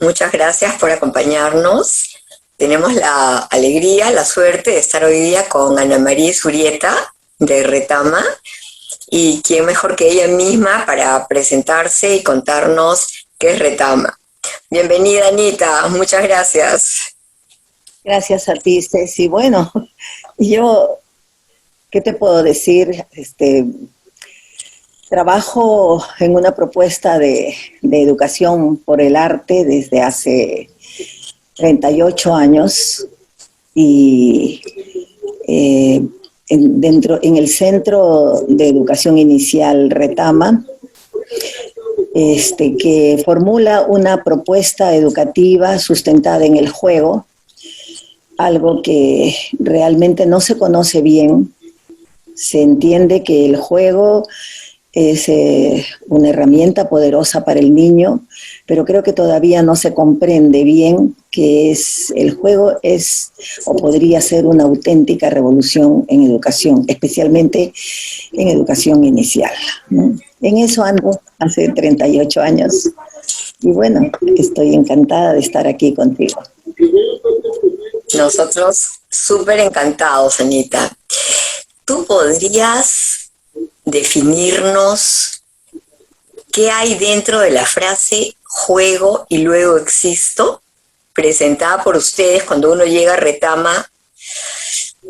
Muchas gracias por acompañarnos. Tenemos la alegría, la suerte de estar hoy día con Ana María Zurieta de Retama. Y quién mejor que ella misma para presentarse y contarnos qué es Retama. Bienvenida, Anita. Muchas gracias. Gracias a ti, Ceci. Bueno, yo, ¿qué te puedo decir? Trabajo en una propuesta de educación por el arte desde hace 38 años y en el Centro de Educación Inicial Retama, que formula una propuesta educativa sustentada en el juego, algo que realmente no se conoce bien. Se entiende que el juego es una herramienta poderosa para el niño, pero creo que todavía no se comprende bien que el juego es o podría ser una auténtica revolución en educación, especialmente en educación inicial, ¿no? En eso ando hace 38 años y bueno, estoy encantada de estar aquí contigo. Nosotros súper encantados, Anita. ¿Tú podrías definirnos qué hay dentro de la frase juego y luego existo, presentada por ustedes cuando uno llega a Retama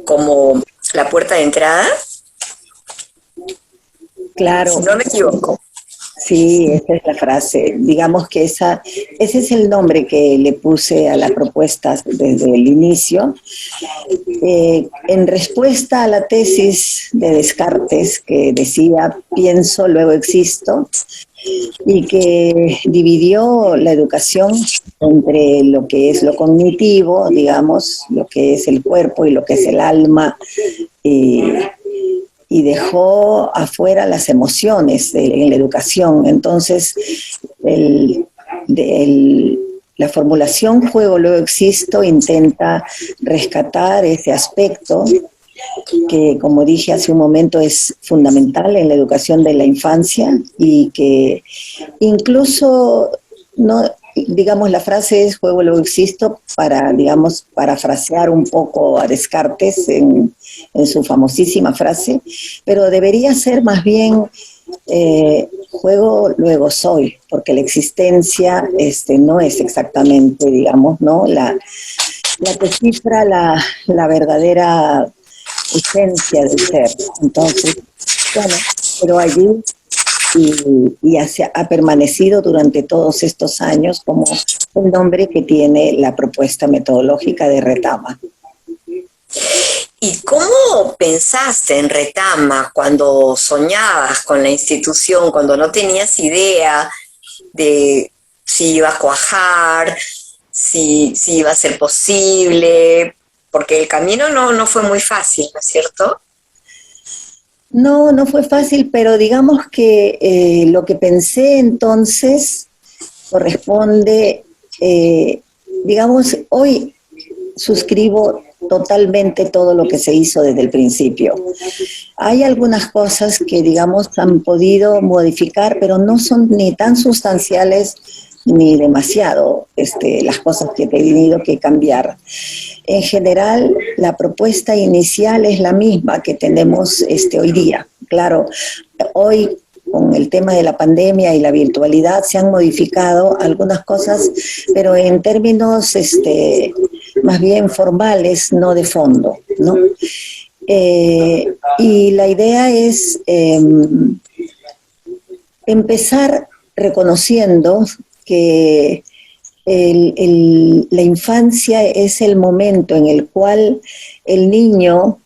como la puerta de entrada? Claro. Si no me equivoco. Sí, esa es la frase. Digamos que ese es el nombre que le puse a la propuesta desde el inicio. En respuesta a la tesis de Descartes que decía pienso, luego existo, y que dividió la educación entre lo que es lo cognitivo, digamos, lo que es el cuerpo y lo que es el alma, y dejó afuera las emociones en la educación. Entonces, la formulación juego, luego existo intenta rescatar ese aspecto que, como dije hace un momento, es fundamental en la educación de la infancia y que incluso, no, digamos, la frase es juego, luego existo para, digamos, parafrasear un poco a Descartes en su famosísima frase, pero debería ser más bien juego, luego soy, porque la existencia no es exactamente, digamos, ¿no? La que cifra la verdadera esencia del ser. Entonces, bueno, pero allí ha permanecido durante todos estos años como el nombre que tiene la propuesta metodológica de Retama. ¿Y cómo pensaste en Retama cuando soñabas con la institución, cuando no tenías idea de si iba a cuajar, si iba a ser posible? Porque el camino no fue muy fácil, ¿no es cierto? No fue fácil, pero digamos que lo que pensé entonces corresponde, digamos, hoy suscribo totalmente todo lo que se hizo desde el principio. Hay algunas cosas que, digamos, han podido modificar, pero no son ni tan sustanciales ni demasiado las cosas que he tenido que cambiar. En general, la propuesta inicial es la misma que tenemos hoy día. Claro, hoy con el tema de la pandemia y la virtualidad se han modificado algunas cosas, pero en términos más bien formales, no de fondo, ¿no? Y la idea es empezar reconociendo que la infancia es el momento en el cual el niño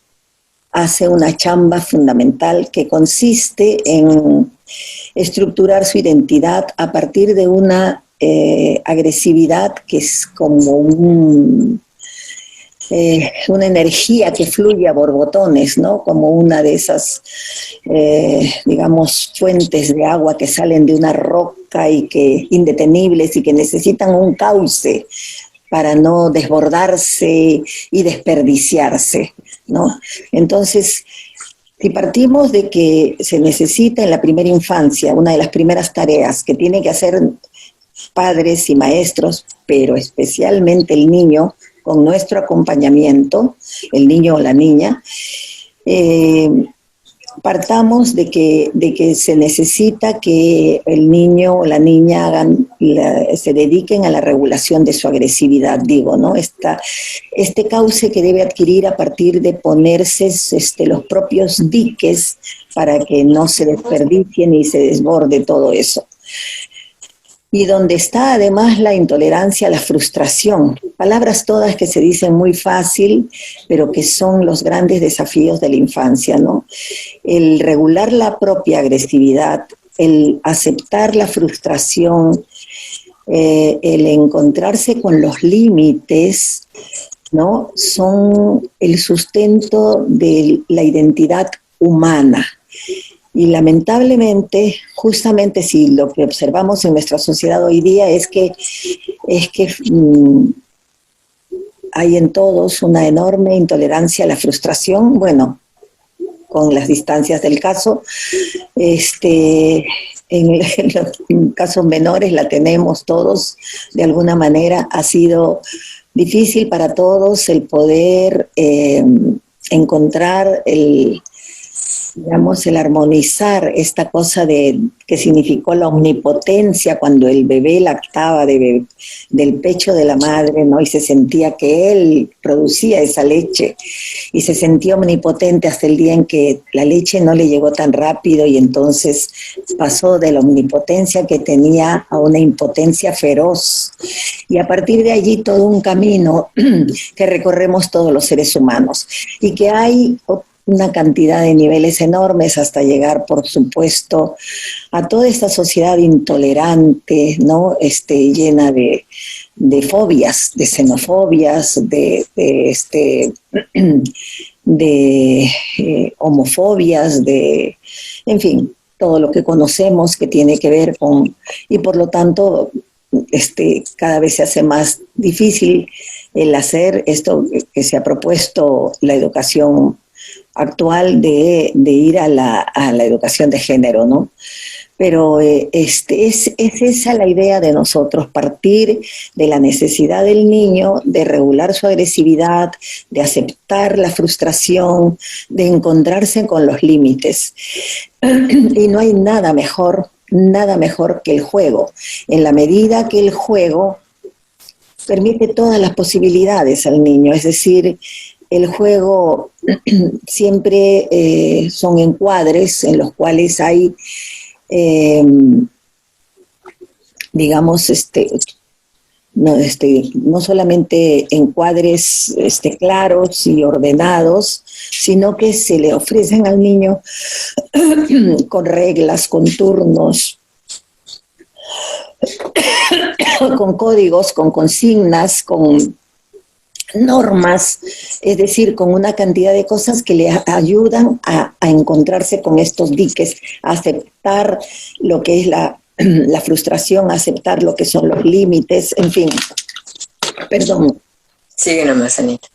hace una chamba fundamental que consiste en estructurar su identidad a partir de una agresividad que es como una energía que fluye a borbotones, ¿no? Como una de esas, digamos, fuentes de agua que salen de una roca y que indetenibles y que necesitan un cauce para no desbordarse y desperdiciarse, ¿no? Entonces, si partimos de que se necesita en la primera infancia, una de las primeras tareas que tiene que hacer padres y maestros, pero especialmente el niño, con nuestro acompañamiento, el niño o la niña, partamos de que se necesita que el niño o la niña se dediquen a la regulación de su agresividad, digo, ¿no? Este cauce que debe adquirir a partir de ponerse los propios diques para que no se desperdicie ni se desborde todo eso. Y donde está además la intolerancia, la frustración, palabras todas que se dicen muy fácil, pero que son los grandes desafíos de la infancia, ¿no? El regular la propia agresividad, el aceptar la frustración, el encontrarse con los límites, ¿no? Son el sustento de la identidad humana. Y lamentablemente, justamente si lo que observamos en nuestra sociedad hoy día es que hay en todos una enorme intolerancia a la frustración, bueno, con las distancias del caso, en los casos menores la tenemos todos, de alguna manera ha sido difícil para todos el poder encontrar el armonizar esta cosa que significó la omnipotencia cuando el bebé lactaba del pecho de la madre, ¿no? Y se sentía que él producía esa leche y se sentía omnipotente hasta el día en que la leche no le llegó tan rápido y entonces pasó de la omnipotencia que tenía a una impotencia feroz. Y a partir de allí todo un camino que recorremos todos los seres humanos y que hay una cantidad de niveles enormes hasta llegar, por supuesto, a toda esta sociedad intolerante, ¿no? Llena de fobias, de xenofobias, de homofobias, en fin, todo lo que conocemos que tiene que ver con, y por lo tanto, cada vez se hace más difícil el hacer esto que se ha propuesto la educación actual de ir a la educación de género, ¿no? Pero es esa la idea de nosotros, partir de la necesidad del niño de regular su agresividad, de aceptar la frustración, de encontrarse con los límites. Y no hay nada mejor que el juego. En la medida que el juego permite todas las posibilidades al niño, es decir, el juego siempre son encuadres en los cuales hay, digamos, no solamente encuadres claros y ordenados, sino que se le ofrecen al niño con reglas, con turnos, con códigos, con consignas, con normas, es decir, con una cantidad de cosas que le ayudan a encontrarse con estos diques, a aceptar lo que es la frustración, a aceptar lo que son los límites, en fin. Perdón. Sigue nomás, Anita.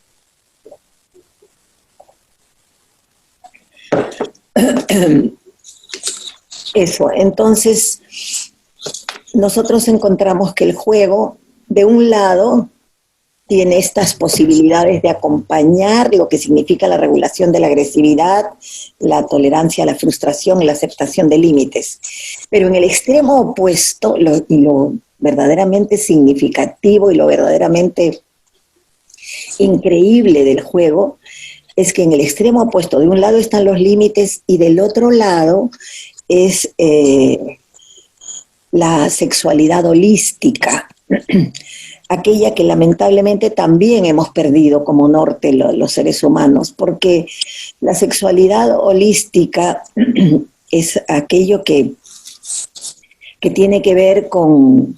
Eso, entonces nosotros encontramos que el juego, de un lado, tiene estas posibilidades de acompañar lo que significa la regulación de la agresividad, la tolerancia a la frustración y la aceptación de límites. Pero en el extremo opuesto, lo verdaderamente significativo y lo verdaderamente increíble del juego, es que en el extremo opuesto, de un lado están los límites y del otro lado es la sexualidad holística, aquella que lamentablemente también hemos perdido como norte los seres humanos, porque la sexualidad holística es aquello que tiene que ver con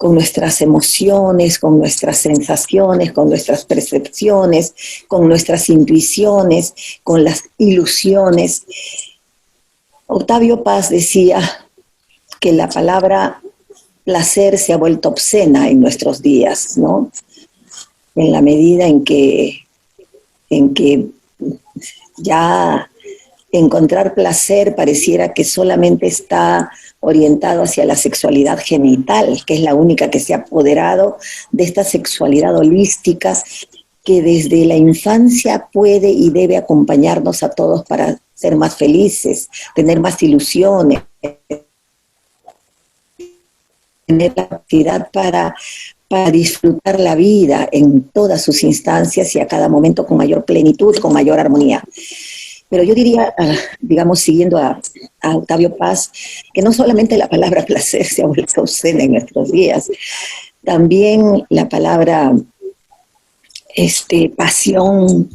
nuestras emociones, con nuestras sensaciones, con nuestras percepciones, con nuestras intuiciones, con las ilusiones. Octavio Paz decía que la palabra placer se ha vuelto obscena en nuestros días, ¿no? En la medida en que ya encontrar placer pareciera que solamente está orientado hacia la sexualidad genital, que es la única que se ha apoderado de esta sexualidad holística que desde la infancia puede y debe acompañarnos a todos para ser más felices, tener más ilusiones, tener la capacidad para disfrutar la vida en todas sus instancias y a cada momento con mayor plenitud, con mayor armonía. Pero yo diría, digamos, siguiendo a Octavio Paz, que no solamente la palabra placer se ha vuelto obscena en nuestros días, también la palabra pasión,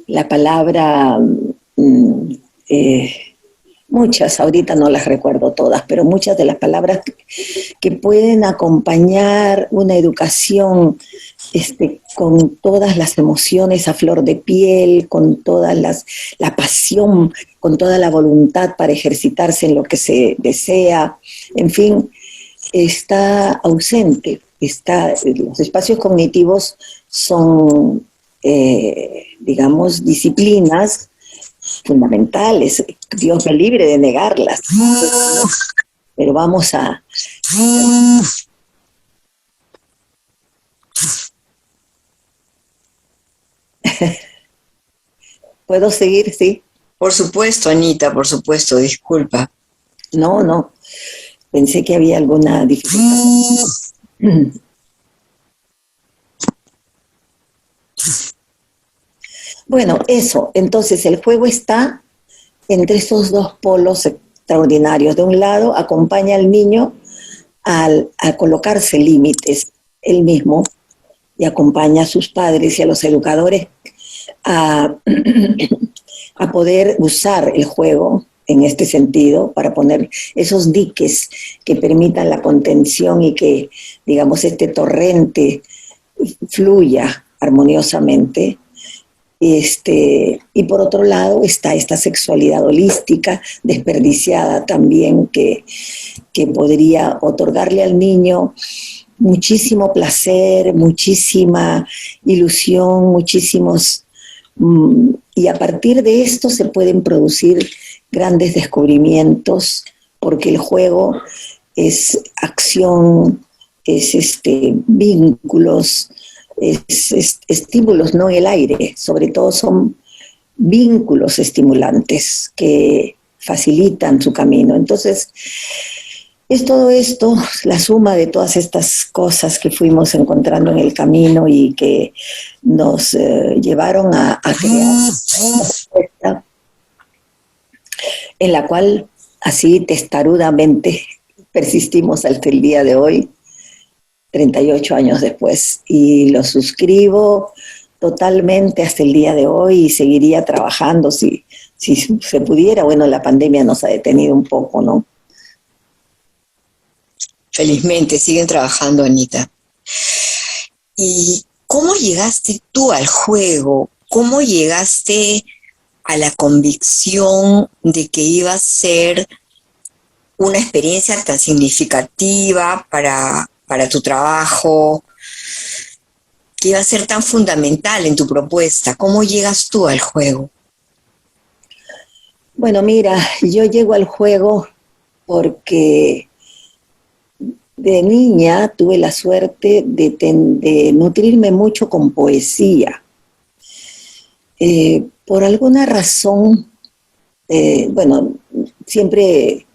la palabra, muchas, ahorita no las recuerdo todas, pero muchas de las palabras que pueden acompañar una educación con todas las emociones a flor de piel, con toda la pasión, con toda la voluntad para ejercitarse en lo que se desea, en fin, está ausente. Los espacios cognitivos son, digamos, disciplinas fundamentales. Dios me libre de negarlas. Pero vamos a... ¿Puedo seguir? Sí. Por supuesto, Anita, por supuesto, disculpa. No. Pensé que había alguna dificultad. Bueno, eso. Entonces, el juego está entre esos dos polos extraordinarios. De un lado, acompaña al niño a colocarse límites él mismo y acompaña a sus padres y a los educadores a poder usar el juego en este sentido para poner esos diques que permitan la contención y que, digamos, este torrente fluya armoniosamente. Y por otro lado está esta sexualidad holística desperdiciada también que podría otorgarle al niño muchísimo placer, muchísima ilusión, muchísimos... y a partir de esto se pueden producir grandes descubrimientos, porque el juego es acción, es vínculos, es estímulos, no el aire, sobre todo son vínculos estimulantes que facilitan su camino. Entonces, es todo esto, la suma de todas estas cosas que fuimos encontrando en el camino y que nos llevaron a crear una propuesta en la cual así testarudamente persistimos hasta el día de hoy, 38 años después, y lo suscribo totalmente hasta el día de hoy y seguiría trabajando si se pudiera. Bueno, la pandemia nos ha detenido un poco, ¿no? Felizmente, siguen trabajando, Anita. ¿Y cómo llegaste tú al juego? ¿Cómo llegaste a la convicción de que iba a ser una experiencia tan significativa para tu trabajo, que iba a ser tan fundamental en tu propuesta? ¿Cómo llegas tú al juego? Bueno, mira, yo llego al juego porque de niña tuve la suerte de nutrirme mucho con poesía. Por alguna razón, bueno, siempre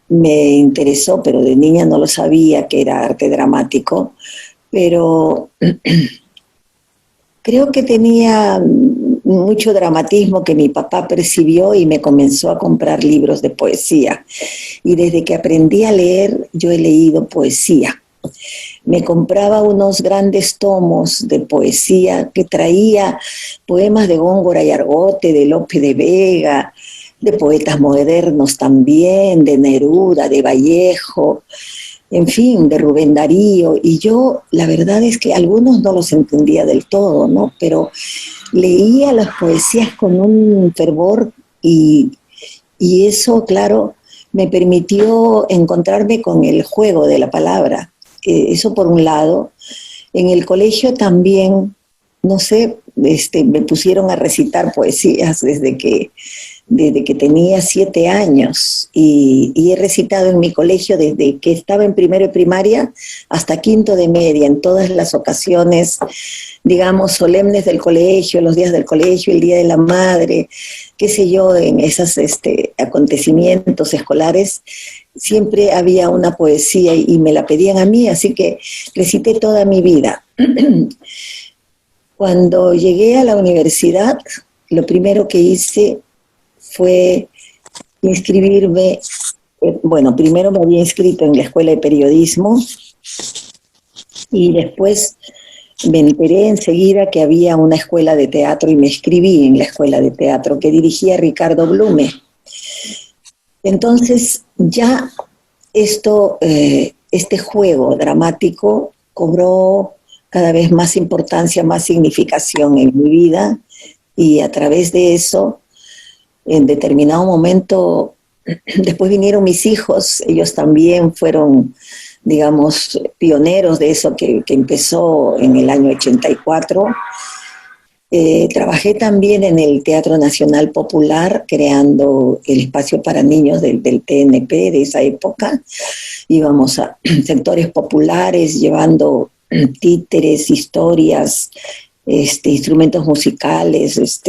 me interesó, pero de niña no lo sabía que era arte dramático, pero creo que tenía mucho dramatismo que mi papá percibió y me comenzó a comprar libros de poesía. Y desde que aprendí a leer, yo he leído poesía. Me compraba unos grandes tomos de poesía que traía poemas de Góngora y Argote, de Lope de Vega, de poetas modernos también, de Neruda, de Vallejo, en fin, de Rubén Darío. Y yo, la verdad es que algunos no los entendía del todo, ¿no? Pero leía las poesías con un fervor y eso, claro, me permitió encontrarme con el juego de la palabra. Eso por un lado. En el colegio también, no sé, me pusieron a recitar poesías desde que desde que tenía 7 años y he recitado en mi colegio desde que estaba en primero de primaria hasta quinto de media, en todas las ocasiones, digamos, solemnes del colegio, los días del colegio, el Día de la Madre, qué sé yo, en esos acontecimientos escolares, siempre había una poesía y me la pedían a mí, así que recité toda mi vida. Cuando llegué a la universidad, lo primero que hice fue inscribirme, bueno, primero me había inscrito en la Escuela de Periodismo y después me enteré enseguida que había una escuela de teatro y me inscribí en la escuela de teatro que dirigía Ricardo Blume. Entonces ya este juego dramático cobró cada vez más importancia, más significación en mi vida y a través de eso, en determinado momento, después vinieron mis hijos, ellos también fueron, digamos, pioneros de eso que empezó en el año 84. Trabajé también en el Teatro Nacional Popular, creando el espacio para niños del TNP de esa época. Íbamos a sectores populares llevando títeres, historias, instrumentos musicales,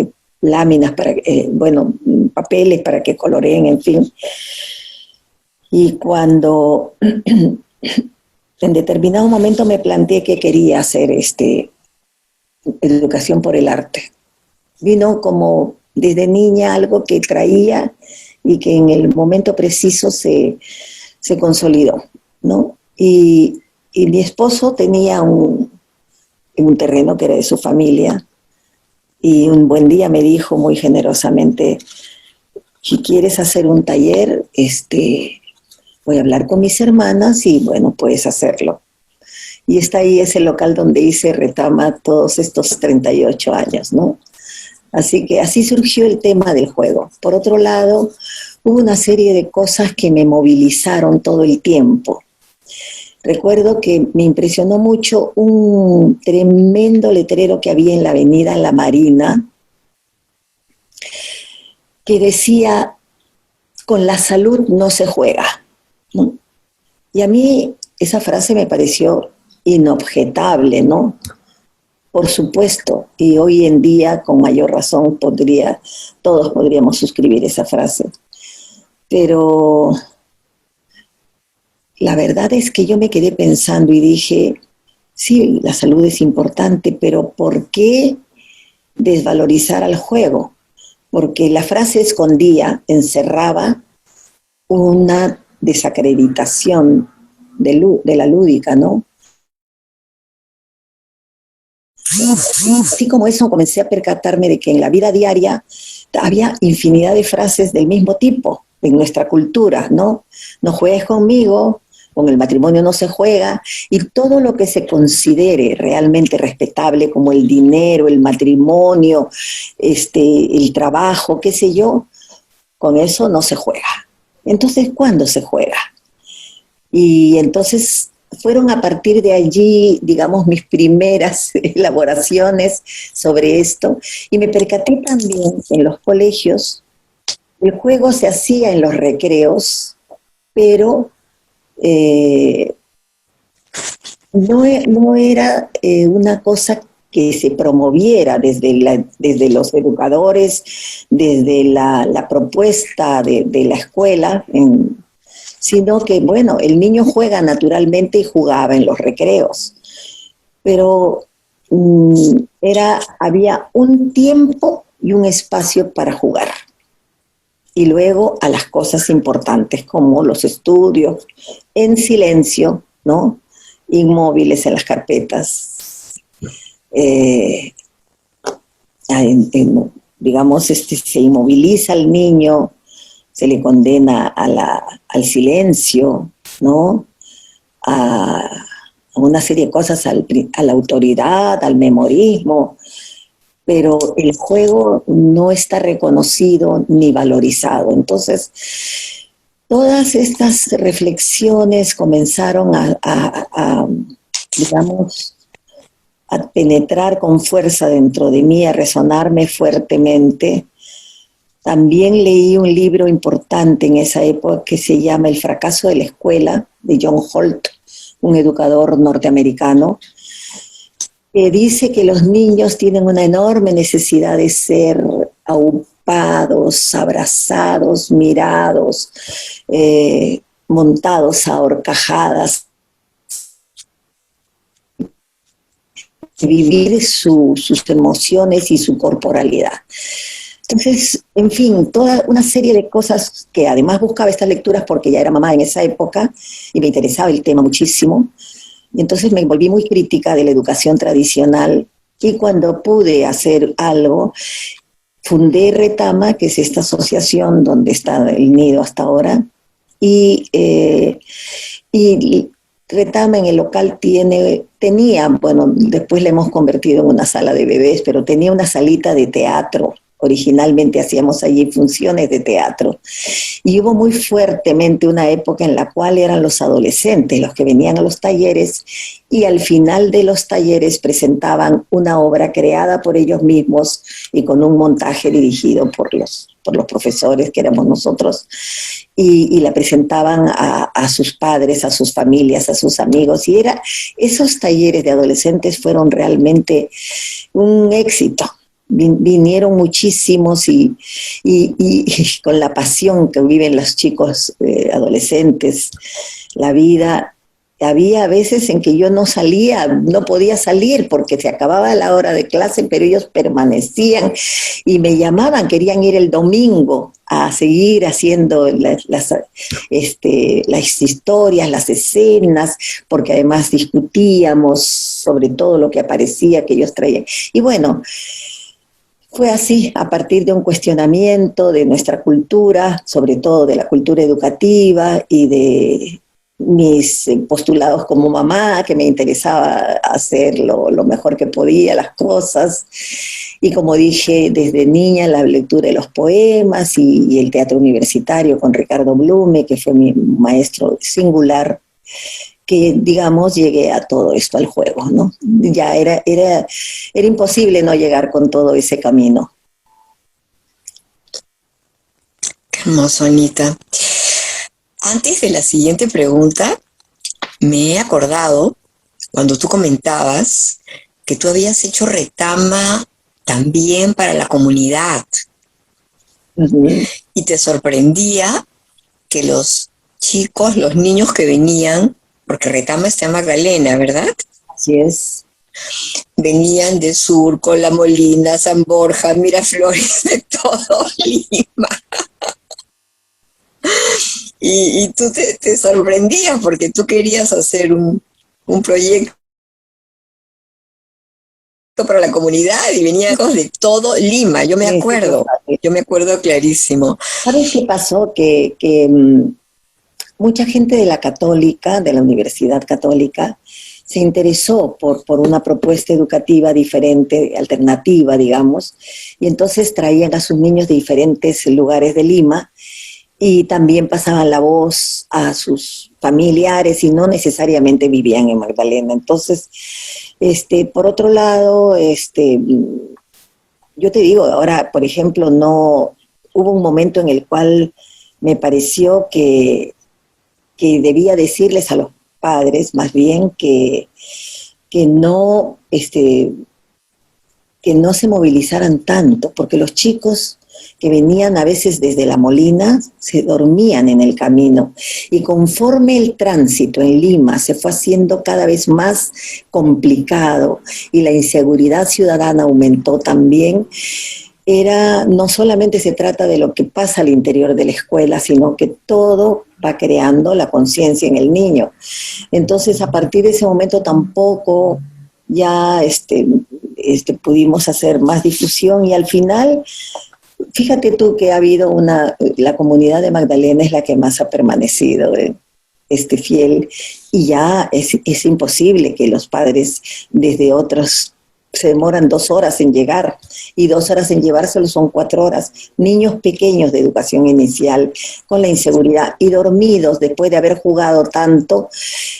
láminas para, papeles para que coloreen, en fin. Y cuando en determinado momento me planteé que quería hacer educación por el arte. Vino como desde niña algo que traía y que en el momento preciso se consolidó, ¿no? Y mi esposo tenía un terreno que era de su familia y un buen día me dijo muy generosamente: si quieres hacer un taller, voy a hablar con mis hermanas y bueno, puedes hacerlo. Y está ahí ese local donde hice Retama todos estos 38 años, ¿no? Así que así surgió el tema del juego. Por otro lado, hubo una serie de cosas que me movilizaron todo el tiempo. Recuerdo que me impresionó mucho un tremendo letrero que había en la avenida La Marina, que decía: con la salud no se juega, ¿no? Y a mí esa frase me pareció inobjetable, ¿no? Por supuesto, y hoy en día con mayor razón todos podríamos suscribir esa frase. Pero la verdad es que yo me quedé pensando y dije, sí, la salud es importante, pero ¿por qué desvalorizar al juego? Porque la frase escondía, encerraba una desacreditación de la lúdica, ¿no? Así como eso, comencé a percatarme de que en la vida diaria había infinidad de frases del mismo tipo en nuestra cultura, ¿no? No juegues conmigo, con el matrimonio no se juega, y todo lo que se considere realmente respetable, como el dinero, el matrimonio, el trabajo, qué sé yo, con eso no se juega. Entonces, ¿cuándo se juega? Y entonces fueron a partir de allí, digamos, mis primeras elaboraciones sobre esto, y me percaté también en los colegios, el juego se hacía en los recreos, pero no era una cosa que se promoviera desde los educadores, desde la propuesta de la escuela, sino que, bueno, el niño juega naturalmente y jugaba en los recreos, pero había un tiempo y un espacio para jugar. Y luego a las cosas importantes como los estudios, en silencio, ¿no? Inmóviles en las carpetas. Digamos, se inmoviliza al niño, se le condena al silencio, ¿no? A una serie de cosas, a la autoridad, al memorismo, pero el juego no está reconocido ni valorizado. Entonces, todas estas reflexiones comenzaron digamos, a penetrar con fuerza dentro de mí, a resonarme fuertemente, También leí un libro importante en esa época que se llama El fracaso de la escuela, de John Holt, un educador norteamericano, que dice que los niños tienen una enorme necesidad de ser aupados, abrazados, mirados, montados a horcajadas, vivir sus emociones y su corporalidad. Entonces, en fin, toda una serie de cosas que además buscaba estas lecturas porque ya era mamá en esa época y me interesaba el tema muchísimo. Y entonces me volví muy crítica de la educación tradicional y cuando pude hacer algo, fundé Retama, que es esta asociación donde está el nido hasta ahora, y Retama en el local tenía, bueno, después le hemos convertido en una sala de bebés, pero tenía una salita de teatro. Originalmente hacíamos allí funciones de teatro. Y hubo muy fuertemente una época en la cual eran los adolescentes los que venían a los talleres y al final de los talleres presentaban una obra creada por ellos mismos y con un montaje dirigido por los profesores que éramos nosotros y la presentaban a sus padres, a sus familias, a sus amigos. Y esos talleres de adolescentes fueron realmente un éxito. Vinieron muchísimos y con la pasión que viven los chicos adolescentes, la vida. Había veces en que yo no podía salir porque se acababa la hora de clase, pero ellos permanecían y me llamaban, querían ir el domingo a seguir haciendo las historias, las escenas, porque además discutíamos sobre todo lo que aparecía que ellos traían. Y bueno, fue así, a partir de un cuestionamiento de nuestra cultura, sobre todo de la cultura educativa y de mis postulados como mamá, que me interesaba hacer lo mejor que podía, las cosas. Y como dije, desde niña la lectura de los poemas y el teatro universitario con Ricardo Blume, que fue mi maestro singular, que, digamos, llegué a todo esto, al juego, ¿no? Ya era imposible no llegar con todo ese camino. Qué hermoso, Anita. Antes de la siguiente pregunta, me he acordado cuando tú comentabas que tú habías hecho Retama también para la comunidad. Uh-huh. Y te sorprendía que los chicos, los niños que venían, porque Retama está en Magdalena, ¿verdad? Así es. Venían de Surco, La Molina, San Borja, Miraflores, de todo Lima. Y tú te sorprendías porque tú querías hacer un proyecto para la comunidad y venían de todo Lima, yo me acuerdo clarísimo. ¿Sabes qué pasó? Que mucha gente de la Católica, de la Universidad Católica, se interesó por una propuesta educativa diferente, alternativa, digamos, y entonces traían a sus niños de diferentes lugares de Lima y también pasaban la voz a sus familiares y no necesariamente vivían en Magdalena. Entonces, por otro lado, yo te digo, ahora, por ejemplo, hubo un momento en el cual me pareció que debía decirles a los padres, más bien, que no se movilizaran tanto, porque los chicos que venían a veces desde La Molina se dormían en el camino y conforme el tránsito en Lima se fue haciendo cada vez más complicado y la inseguridad ciudadana aumentó también, no solamente se trata de lo que pasa al interior de la escuela, sino que todo va creando la conciencia en el niño. Entonces, a partir de ese momento tampoco ya pudimos hacer más difusión y al final, fíjate tú que ha habido la comunidad de Magdalena es la que más ha permanecido fiel y ya es imposible que los padres desde otros se demoran 2 horas en llegar y 2 horas en llevárselo son 4 horas. Niños pequeños de educación inicial con la inseguridad y dormidos después de haber jugado tanto,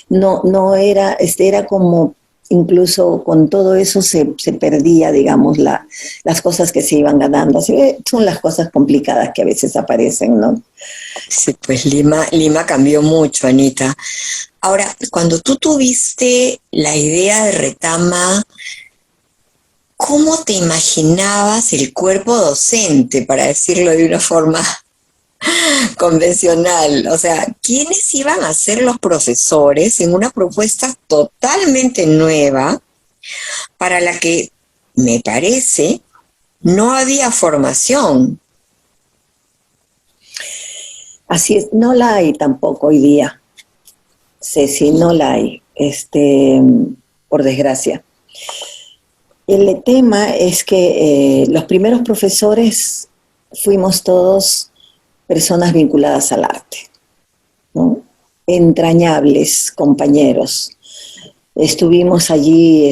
era como incluso con todo eso se perdía, digamos, las cosas que se iban ganando. Así que son las cosas complicadas que a veces aparecen, ¿no? Sí, pues Lima cambió mucho, Anita. Ahora, cuando tú tuviste la idea de Retama, ¿cómo te imaginabas el cuerpo docente, para decirlo de una forma convencional? O sea, ¿quiénes iban a ser los profesores en una propuesta totalmente nueva para la que, me parece, no había formación? Así es, no la hay tampoco hoy día, Ceci, no la hay, por desgracia. El tema es que los primeros profesores fuimos todos personas vinculadas al arte, ¿no? Entrañables compañeros. Estuvimos allí,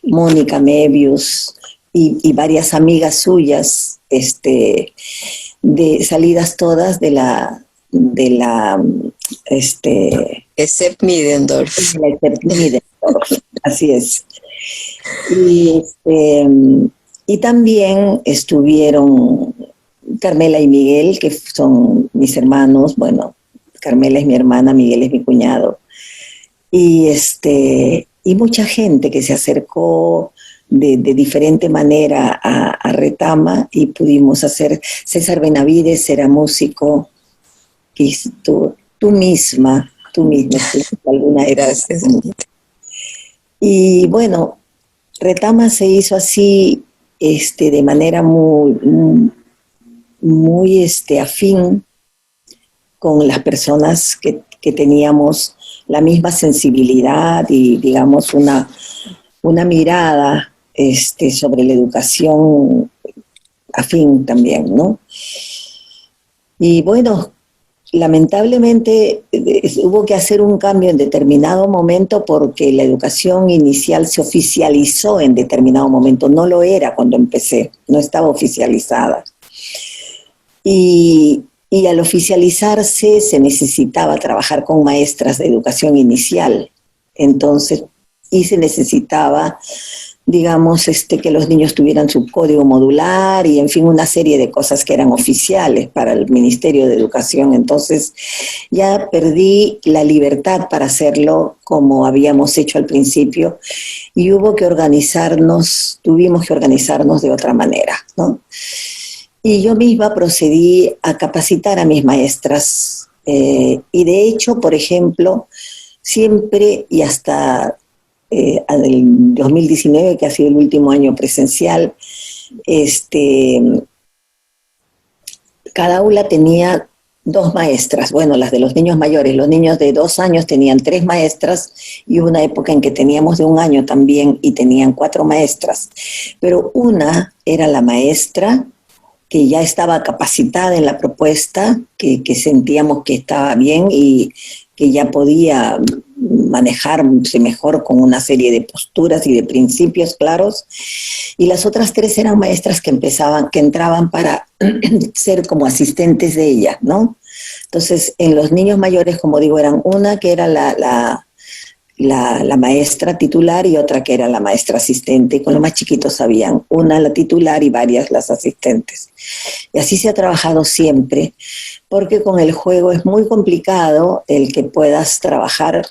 Mónica Mebius y varias amigas suyas, de salidas todas Except Middendorf. Así es. Y también estuvieron Carmela y Miguel, que son mis hermanos. Bueno, Carmela es mi hermana, Miguel es mi cuñado. Y mucha gente que se acercó de diferente manera a Retama, y pudimos hacer. César Benavides era músico, y tú misma alguna época. Gracias. Y bueno, Retama se hizo así, de manera muy afín con las personas que teníamos la misma sensibilidad y, digamos, una mirada sobre la educación afín también, ¿no? Y bueno, lamentablemente hubo que hacer un cambio en determinado momento, porque la educación inicial se oficializó en determinado momento. No lo era cuando empecé, no estaba oficializada. Y al oficializarse se necesitaba trabajar con maestras de educación inicial. Entonces, y se necesitaba, digamos, que los niños tuvieran su código modular y, en fin, una serie de cosas que eran oficiales para el Ministerio de Educación. Entonces, ya perdí la libertad para hacerlo como habíamos hecho al principio, y tuvimos que organizarnos de otra manera, ¿no? Y yo misma procedí a capacitar a mis maestras. Y de hecho, por ejemplo, siempre y hasta el 2019, que ha sido el último año presencial, cada aula tenía 2 maestras. Bueno, las de los niños mayores, los niños de 2 años tenían 3 maestras, y hubo una época en que teníamos de 1 año también y tenían 4 maestras. Pero una era la maestra que ya estaba capacitada en la propuesta, que sentíamos que estaba bien y que ya podía manejarse mejor con una serie de posturas y de principios claros, y las otras 3 eran maestras que entraban para ser como asistentes de ella, ¿no? Entonces, en los niños mayores, como digo, eran una que era la maestra titular y otra que era la maestra asistente, y con los más chiquitos habían una la titular y varias las asistentes. Y así se ha trabajado siempre, porque con el juego es muy complicado el que puedas trabajar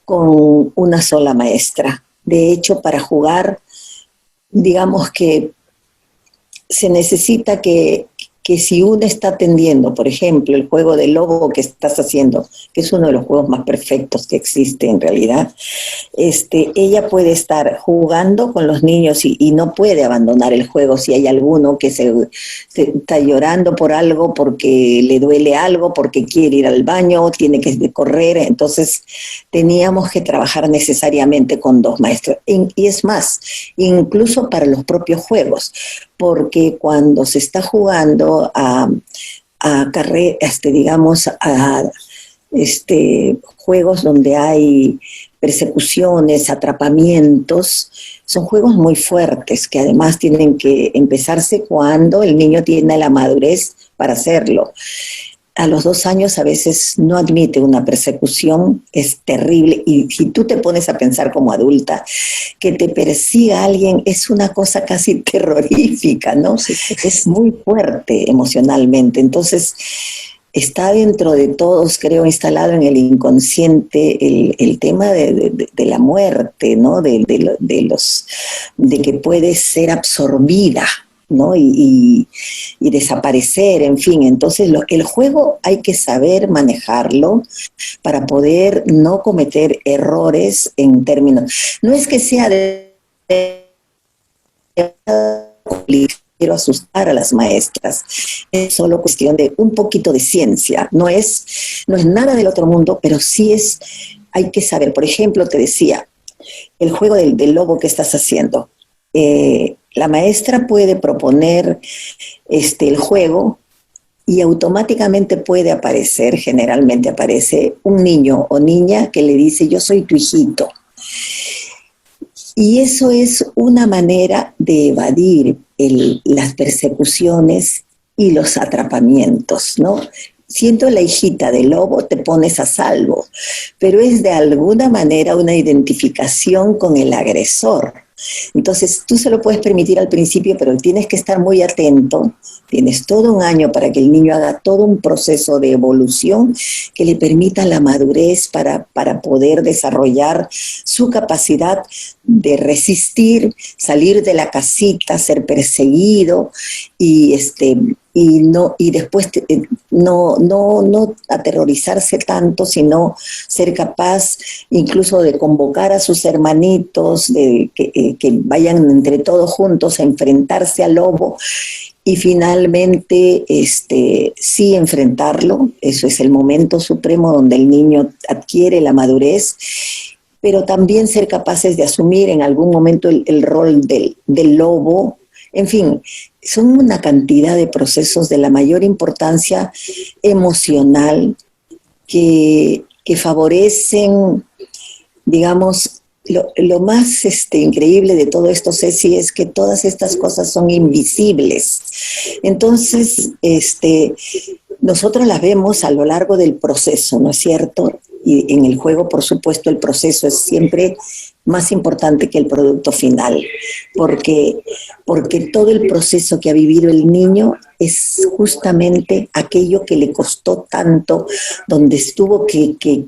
con una sola maestra. De hecho, para jugar, digamos que se necesita que si uno está atendiendo, por ejemplo, el juego del lobo que estás haciendo, que es uno de los juegos más perfectos que existe en realidad, ella puede estar jugando con los niños y no puede abandonar el juego si hay alguno que se está llorando por algo, porque le duele algo, porque quiere ir al baño, tiene que correr. Entonces teníamos que trabajar necesariamente con 2 maestros. Y es más, incluso para los propios juegos, porque cuando se está jugando a juegos donde hay persecuciones, atrapamientos, son juegos muy fuertes que además tienen que empezarse cuando el niño tiene la madurez para hacerlo. a los 2 años a veces no admite una persecución, es terrible. Y si tú te pones a pensar como adulta, que te persiga alguien es una cosa casi terrorífica, ¿no? Sí. Es muy fuerte emocionalmente. Entonces, está dentro de todos, creo, instalado en el inconsciente el tema de la muerte, ¿no? De que puede ser absorbida, ¿no? Y desaparecer, en fin. Entonces, el juego hay que saber manejarlo para poder no cometer errores en términos. No es que sea quiero asustar a las maestras. Es solo cuestión de un poquito de ciencia. No es nada del otro mundo, pero sí hay que saber. Por ejemplo, te decía, el juego del lobo que estás haciendo. La maestra puede proponer el juego y automáticamente puede aparecer, generalmente aparece un niño o niña que le dice, yo soy tu hijito. Y eso es una manera de evadir las persecuciones y los atrapamientos, ¿no? Siendo la hijita del lobo, te pones a salvo, pero es de alguna manera una identificación con el agresor. Entonces, tú se lo puedes permitir al principio, pero tienes que estar muy atento. Tienes todo un año para que el niño haga todo un proceso de evolución que le permita la madurez para poder desarrollar su capacidad de resistir, salir de la casita, ser perseguido y después no aterrorizarse tanto, sino ser capaz incluso de convocar a sus hermanitos, que vayan entre todos juntos a enfrentarse al lobo y finalmente sí enfrentarlo. Eso es el momento supremo donde el niño adquiere la madurez, pero también ser capaces de asumir en algún momento el rol del lobo. En fin, son una cantidad de procesos de la mayor importancia emocional que favorecen, digamos, lo más increíble de todo esto, Ceci, es que todas estas cosas son invisibles. Entonces, nosotros las vemos a lo largo del proceso, ¿no es cierto? Y en el juego, por supuesto, el proceso es siempre más importante que el producto final, porque todo el proceso que ha vivido el niño es justamente aquello que le costó tanto, donde estuvo que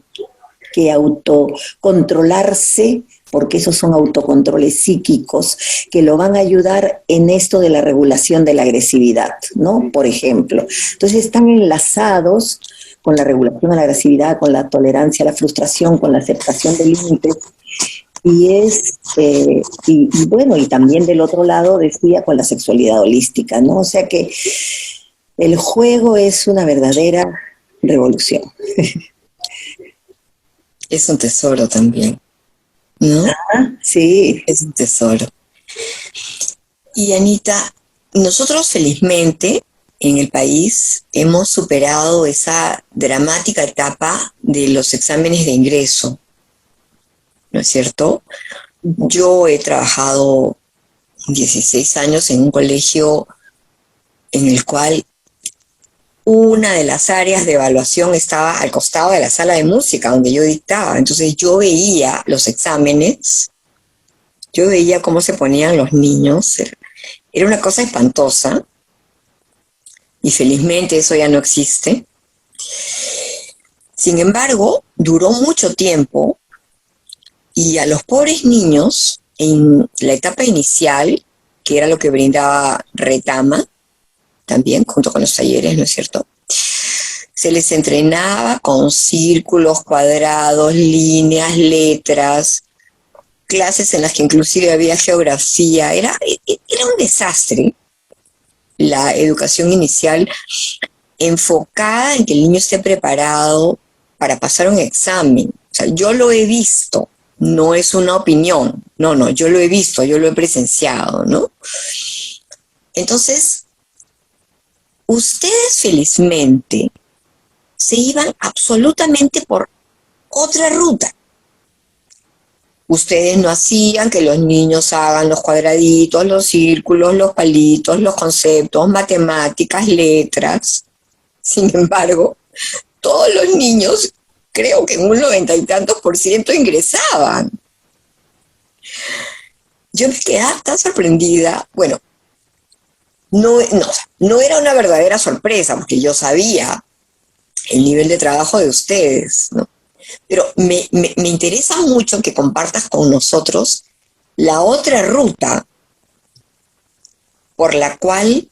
autocontrolarse, porque esos son autocontroles psíquicos que lo van a ayudar en esto de la regulación de la agresividad, ¿no? Por ejemplo. Entonces están enlazados con la regulación de la agresividad, con la tolerancia a la frustración, con la aceptación de límites. Y bueno, y también del otro lado decía con la sexualidad holística, ¿no? O sea que el juego es una verdadera revolución. Es un tesoro también, ¿no? Sí. Es un tesoro. Y Anita, nosotros felizmente en el país hemos superado esa dramática etapa de los exámenes de ingreso, ¿no es cierto? Yo he trabajado 16 años en un colegio en el cual una de las áreas de evaluación estaba al costado de la sala de música donde yo dictaba. Entonces yo veía los exámenes, yo veía cómo se ponían los niños. Era una cosa espantosa y felizmente eso ya no existe. Sin embargo, duró mucho tiempo y a los pobres niños en la etapa inicial, que era lo que brindaba Retama, también junto con los talleres, ¿no es cierto? Se les entrenaba con círculos, cuadrados, líneas, letras, clases en las que inclusive había geografía. Era un desastre la educación inicial enfocada en que el niño esté preparado para pasar un examen. O sea, yo lo he visto, no es una opinión, no, yo lo he visto, yo lo he presenciado, ¿no? Entonces, ustedes felizmente se iban absolutamente por otra ruta. Ustedes no hacían que los niños hagan los cuadraditos, los círculos, los palitos, los conceptos, matemáticas, letras. Sin embargo, todos los niños, creo que en un 90 y tantos por ciento ingresaban. Yo me quedaba tan sorprendida. Bueno, no era una verdadera sorpresa, porque yo sabía el nivel de trabajo de ustedes, ¿no? Pero me interesa mucho que compartas con nosotros la otra ruta por la cual,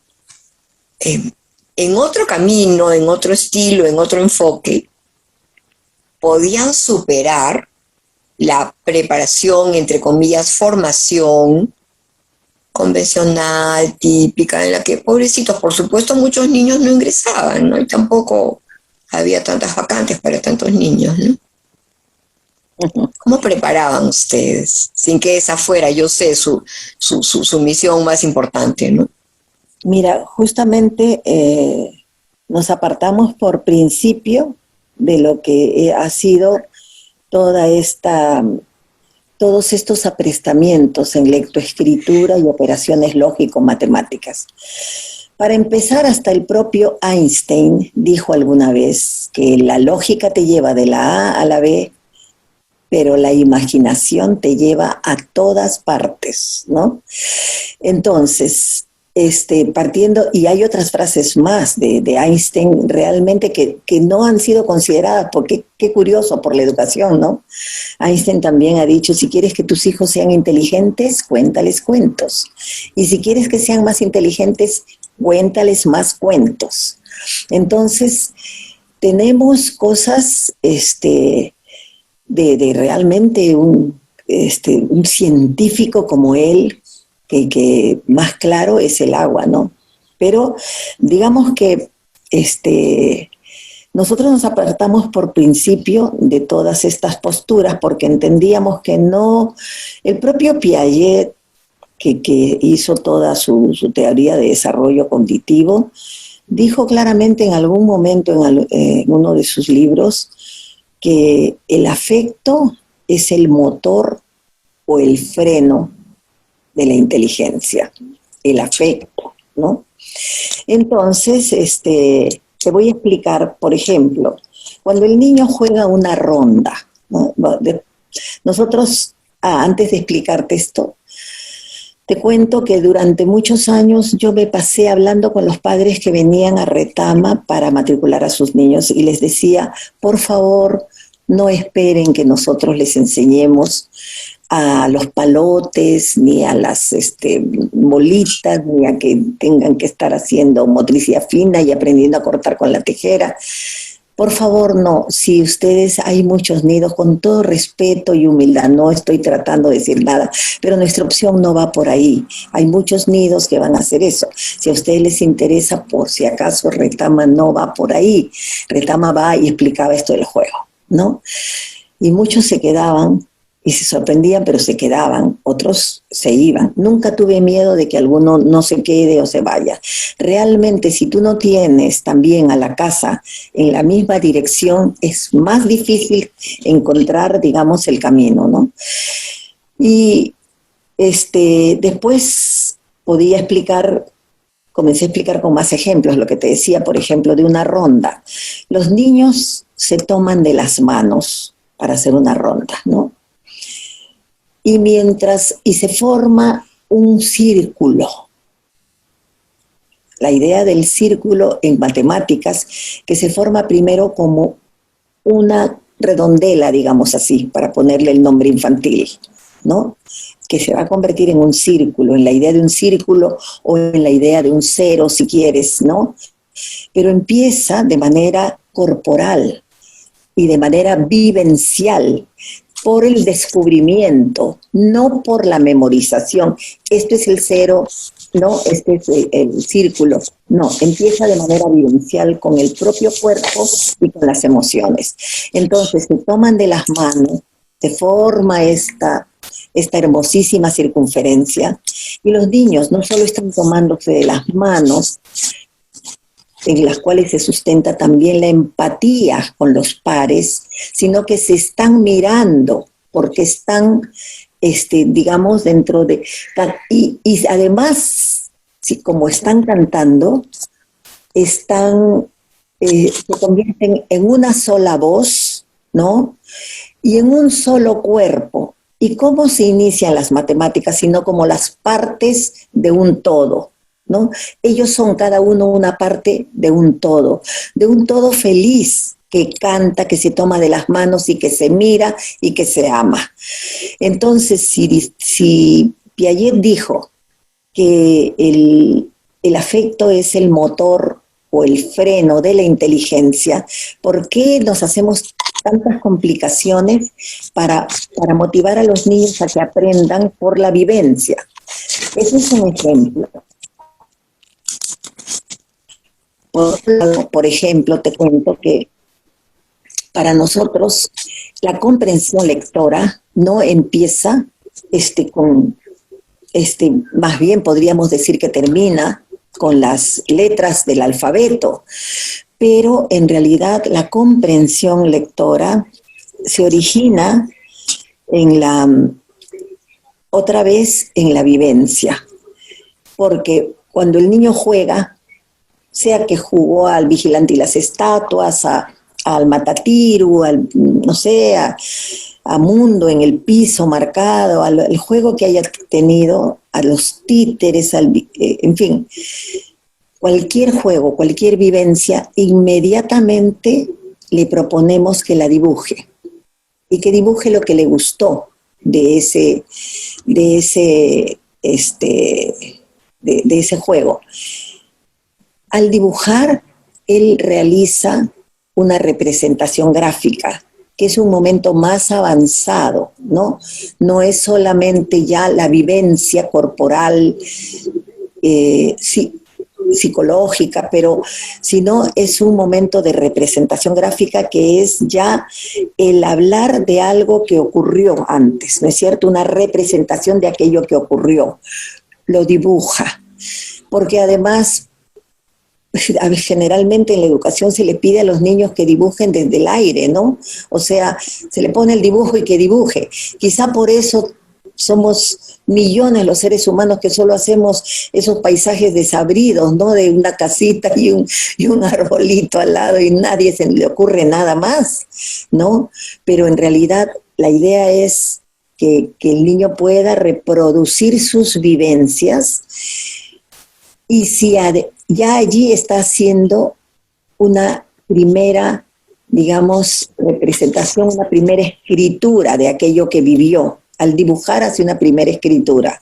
en otro camino, en otro estilo, en otro enfoque, podían superar la preparación, entre comillas, formación convencional, típica, en la que, pobrecitos, por supuesto, muchos niños no ingresaban, ¿no? Y tampoco había tantas vacantes para tantos niños, ¿no? ¿Cómo preparaban ustedes? Sin que esa fuera, yo sé, su misión más importante, ¿no? Mira, justamente nos apartamos por principio de lo que ha sido todos estos aprestamientos en lectoescritura y operaciones lógico-matemáticas. Para empezar, hasta el propio Einstein dijo alguna vez que la lógica te lleva de la A a la B, pero la imaginación te lleva a todas partes, ¿no? Entonces, partiendo, y hay otras frases más de Einstein realmente que no han sido consideradas, porque qué curioso por la educación, ¿no? Einstein también ha dicho, si quieres que tus hijos sean inteligentes, cuéntales cuentos. Y si quieres que sean más inteligentes, cuéntales más cuentos. Entonces, tenemos cosas de realmente un científico como él, que más claro es el agua, ¿no? Pero digamos que nosotros nos apartamos por principio de todas estas posturas porque entendíamos que no, el propio Piaget, que hizo toda su teoría de desarrollo cognitivo, dijo claramente en algún momento en uno de sus libros que el afecto es el motor o el freno de la inteligencia, el afecto, ¿no? Entonces, te voy a explicar, por ejemplo, cuando el niño juega una ronda, ¿no? Nosotros, antes de explicarte esto, te cuento que durante muchos años yo me pasé hablando con los padres que venían a Retama para matricular a sus niños y les decía, por favor, no esperen que nosotros les enseñemos a los palotes, ni a las bolitas, ni a que tengan que estar haciendo motricidad fina y aprendiendo a cortar con la tijera. Por favor, no. Si ustedes, hay muchos nidos, con todo respeto y humildad, no estoy tratando de decir nada, pero nuestra opción no va por ahí. Hay muchos nidos que van a hacer eso. Si a ustedes les interesa, por si acaso, Retama no va por ahí. Retama va y explicaba esto del juego, ¿no? Y muchos se quedaban y se sorprendían, pero se quedaban, otros se iban. Nunca tuve miedo de que alguno no se quede o se vaya. Realmente, si tú no tienes también a la casa en la misma dirección, es más difícil encontrar, digamos, el camino, ¿no? Y después comencé a explicar con más ejemplos, lo que te decía, por ejemplo, de una ronda. Los niños se toman de las manos para hacer una ronda, ¿no? Y se forma un círculo. La idea del círculo en matemáticas, que se forma primero como una redondela, digamos así, para ponerle el nombre infantil, ¿no? Que se va a convertir en un círculo, en la idea de un círculo o en la idea de un cero, si quieres, ¿no? Pero empieza de manera corporal y de manera vivencial, por el descubrimiento, no por la memorización. Este es el cero, no, este es el círculo. No, empieza de manera vivencial con el propio cuerpo y con las emociones. Entonces se toman de las manos, se forma esta hermosísima circunferencia y los niños no solo están tomándose de las manos, en las cuales se sustenta también la empatía con los pares, sino que se están mirando, porque están, digamos, dentro de... Y además, como están cantando, están se convierten en una sola voz, ¿no? Y en un solo cuerpo. ¿Y cómo se inician las matemáticas? Sino como las partes de un todo, ¿no? Ellos son cada uno una parte de un todo feliz, que canta, que se toma de las manos y que se mira y que se ama. Entonces, si Piaget dijo que el afecto es el motor o el freno de la inteligencia, ¿por qué nos hacemos tantas complicaciones para motivar a los niños a que aprendan por la vivencia? Ese es un ejemplo. Por ejemplo, te cuento que para nosotros la comprensión lectora no empieza más bien podríamos decir que termina con las letras del alfabeto, pero en realidad la comprensión lectora se origina otra vez en la vivencia, porque cuando el niño juega, sea que jugó al vigilante y las estatuas, al matatiru, no sé, a mundo en el piso marcado, al juego que haya tenido, a los títeres, en fin, cualquier juego, cualquier vivencia, inmediatamente le proponemos que la dibuje y que dibuje lo que le gustó de ese juego. Al dibujar, él realiza una representación gráfica, que es un momento más avanzado, ¿no? No es solamente ya la vivencia corporal, psicológica, sino es un momento de representación gráfica que es ya el hablar de algo que ocurrió antes, ¿no es cierto? Una representación de aquello que ocurrió. Lo dibuja, porque además generalmente en la educación se le pide a los niños que dibujen desde el aire, ¿no? O sea, se le pone el dibujo y que dibuje. Quizá por eso somos millones los seres humanos que solo hacemos esos paisajes desabridos, ¿no? De una casita y un arbolito al lado y nadie se le ocurre nada más, ¿no? Pero en realidad la idea es que el niño pueda reproducir sus vivencias y si ya allí está haciendo una primera, digamos, representación, una primera escritura de aquello que vivió. Al dibujar hace una primera escritura.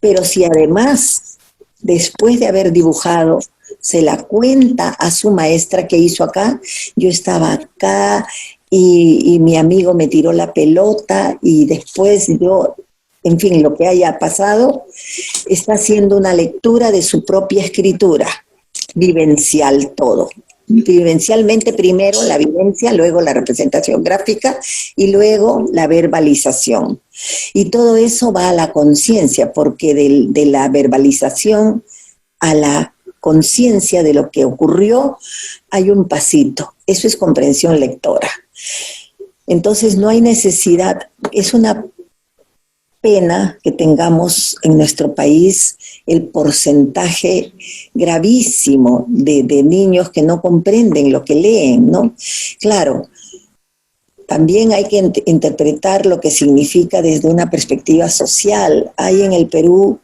Pero si además, después de haber dibujado, se la cuenta a su maestra que hizo acá, yo estaba acá y mi amigo me tiró la pelota y después yo, en fin, lo que haya pasado, está haciendo una lectura de su propia escritura, vivencial todo. Vivencialmente primero la vivencia, luego la representación gráfica y luego la verbalización. Y todo eso va a la conciencia, porque de la verbalización a la conciencia de lo que ocurrió hay un pasito. Eso es comprensión lectora. Entonces no hay necesidad, es una pena que tengamos en nuestro país el porcentaje gravísimo de niños que no comprenden lo que leen, ¿no? Claro, también hay que interpretar lo que significa desde una perspectiva social. Hay en el Perú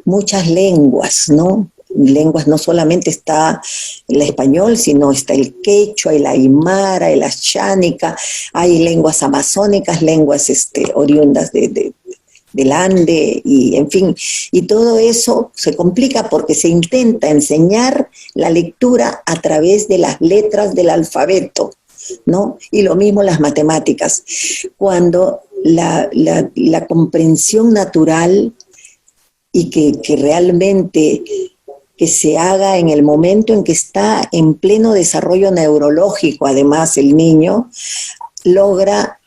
muchas lenguas, ¿no? Lenguas, no solamente está el español, sino está el quechua, el aymara, el ashánica, hay lenguas amazónicas, lenguas oriundas del Ande, y en fin, y todo eso se complica porque se intenta enseñar la lectura a través de las letras del alfabeto, ¿no? Y lo mismo las matemáticas, cuando la comprensión natural y que realmente que se haga en el momento en que está en pleno desarrollo neurológico, además el niño logra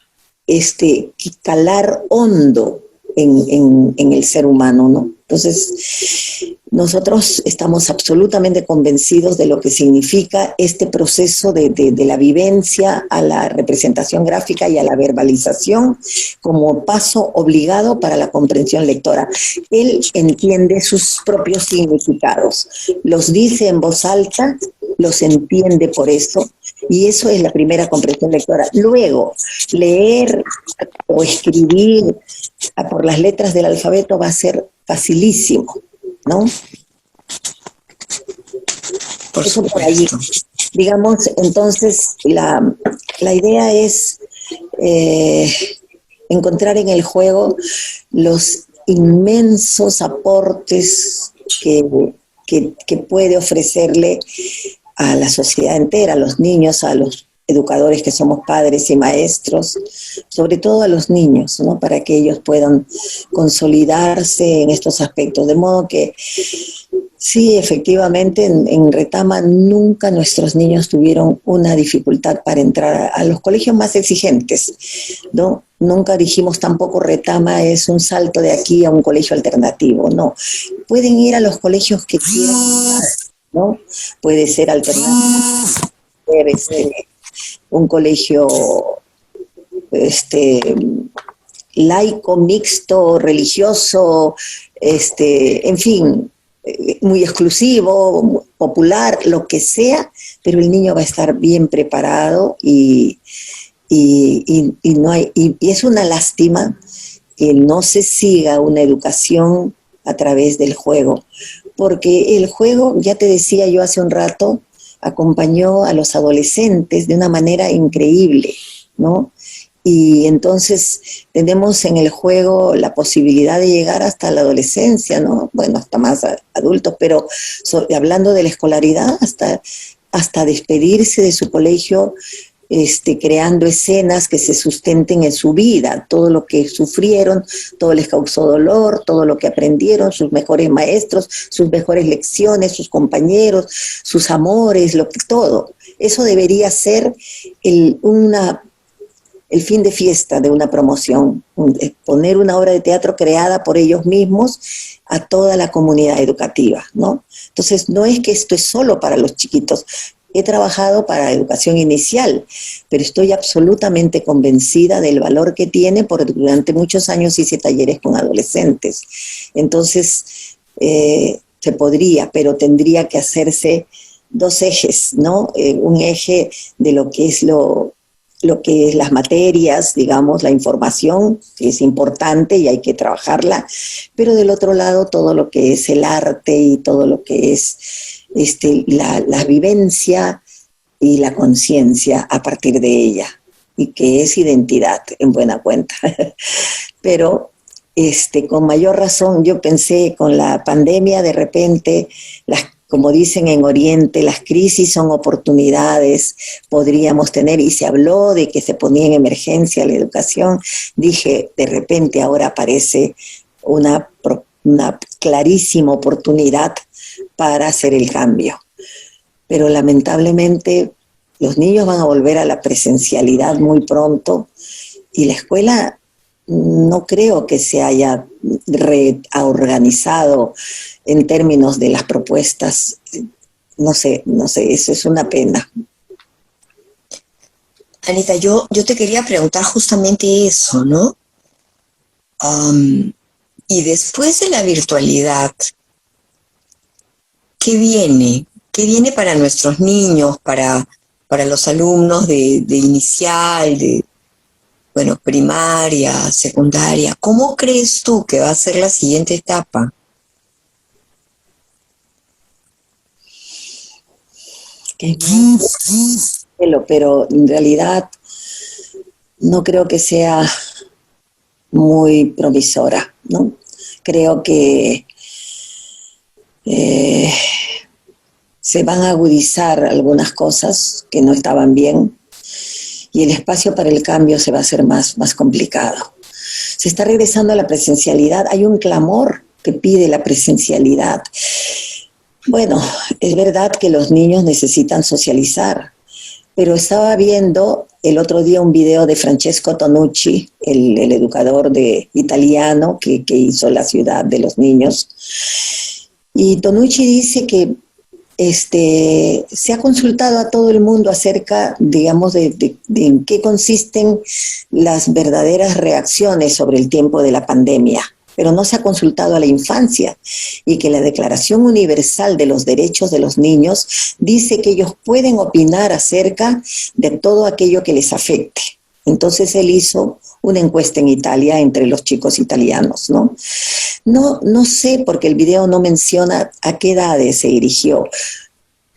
calar hondo en el ser humano, ¿no? Entonces, nosotros estamos absolutamente convencidos de lo que significa este proceso de la vivencia a la representación gráfica y a la verbalización como paso obligado para la comprensión lectora. Él entiende sus propios significados, los dice en voz alta, los entiende por eso, y eso es la primera comprensión lectora. Luego, leer o escribir por las letras del alfabeto va a ser facilísimo, ¿no? Por eso por ahí. Digamos, entonces, la idea es encontrar en el juego los inmensos aportes que puede ofrecerle a la sociedad entera, a los niños, a los educadores que somos padres y maestros, sobre todo a los niños, ¿no? Para que ellos puedan consolidarse en estos aspectos. De modo que sí, efectivamente, en Retama nunca nuestros niños tuvieron una dificultad para entrar a los colegios más exigentes, ¿no? Nunca dijimos tampoco Retama es un salto de aquí a un colegio alternativo, no. Pueden ir a los colegios que quieran, ¿no? Puede ser alternativo, puede ser un colegio laico, mixto, religioso, en fin, muy exclusivo, popular, lo que sea, pero el niño va a estar bien preparado y no hay, y es una lástima que no se siga una educación a través del juego, porque el juego, ya te decía yo hace un rato, acompañó a los adolescentes de una manera increíble, ¿no? Y entonces tenemos en el juego la posibilidad de llegar hasta la adolescencia, ¿no? Bueno, hasta más adultos, pero hablando de la escolaridad, hasta despedirse de su colegio, creando escenas que se sustenten en su vida, todo lo que sufrieron, todo les causó dolor, todo lo que aprendieron, sus mejores maestros, sus mejores lecciones, sus compañeros, sus amores, todo. Eso debería ser el fin de fiesta de una promoción, poner una obra de teatro creada por ellos mismos a toda la comunidad educativa, ¿no? Entonces, no es que esto es solo para los chiquitos. He trabajado para educación inicial, pero estoy absolutamente convencida del valor que tiene, porque durante muchos años hice talleres con adolescentes. Entonces, se podría, pero tendría que hacerse dos ejes, ¿no? Un eje de lo que es las materias, digamos, la información, que es importante y hay que trabajarla, pero del otro lado todo lo que es el arte y todo lo que es la vivencia y la conciencia a partir de ella, y que es identidad en buena cuenta. Pero con mayor razón yo pensé con la pandemia, de repente, como dicen en Oriente, las crisis son oportunidades, podríamos tener, y se habló de que se ponía en emergencia la educación. Dije, de repente ahora aparece una clarísima oportunidad para hacer el cambio. Pero lamentablemente los niños van a volver a la presencialidad muy pronto, y la escuela no creo que se haya reorganizado en términos de las propuestas. No sé, eso es una pena. Anita, yo te quería preguntar justamente eso, ¿no? Y después de la virtualidad, ¿qué viene? ¿Qué viene para nuestros niños, para los alumnos de inicial, primaria, secundaria? ¿Cómo crees tú que va a ser la siguiente etapa? Pero en realidad no creo que sea muy provisora, ¿no? Creo que se van a agudizar algunas cosas que no estaban bien, y el espacio para el cambio se va a hacer más complicado. Se está regresando a la presencialidad, hay un clamor que pide la presencialidad. Bueno, es verdad que los niños necesitan socializar, pero estaba viendo el otro día un video de Francesco Tonucci, el educador italiano que hizo La ciudad de los niños. Y Tonucci dice que se ha consultado a todo el mundo acerca, digamos, de en qué consisten las verdaderas reacciones sobre el tiempo de la pandemia, pero no se ha consultado a la infancia, y que la Declaración Universal de los Derechos de los Niños dice que ellos pueden opinar acerca de todo aquello que les afecte. Entonces él hizo una encuesta en Italia entre los chicos italianos, ¿no? No sé, porque el video no menciona a qué edades se dirigió.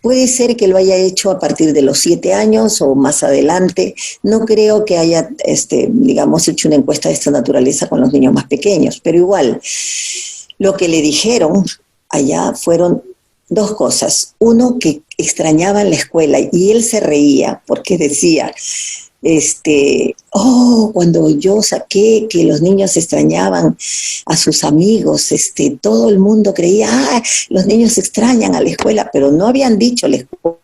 Puede ser que lo haya hecho a partir de los 7 años o más adelante. No creo que haya, digamos, hecho una encuesta de esta naturaleza con los niños más pequeños, pero igual, lo que le dijeron allá fueron 2 cosas. Uno, que extrañaban la escuela, y él se reía porque decía, cuando yo saqué que los niños extrañaban a sus amigos, todo el mundo creía, los niños extrañan a la escuela, pero no habían dicho la escuela,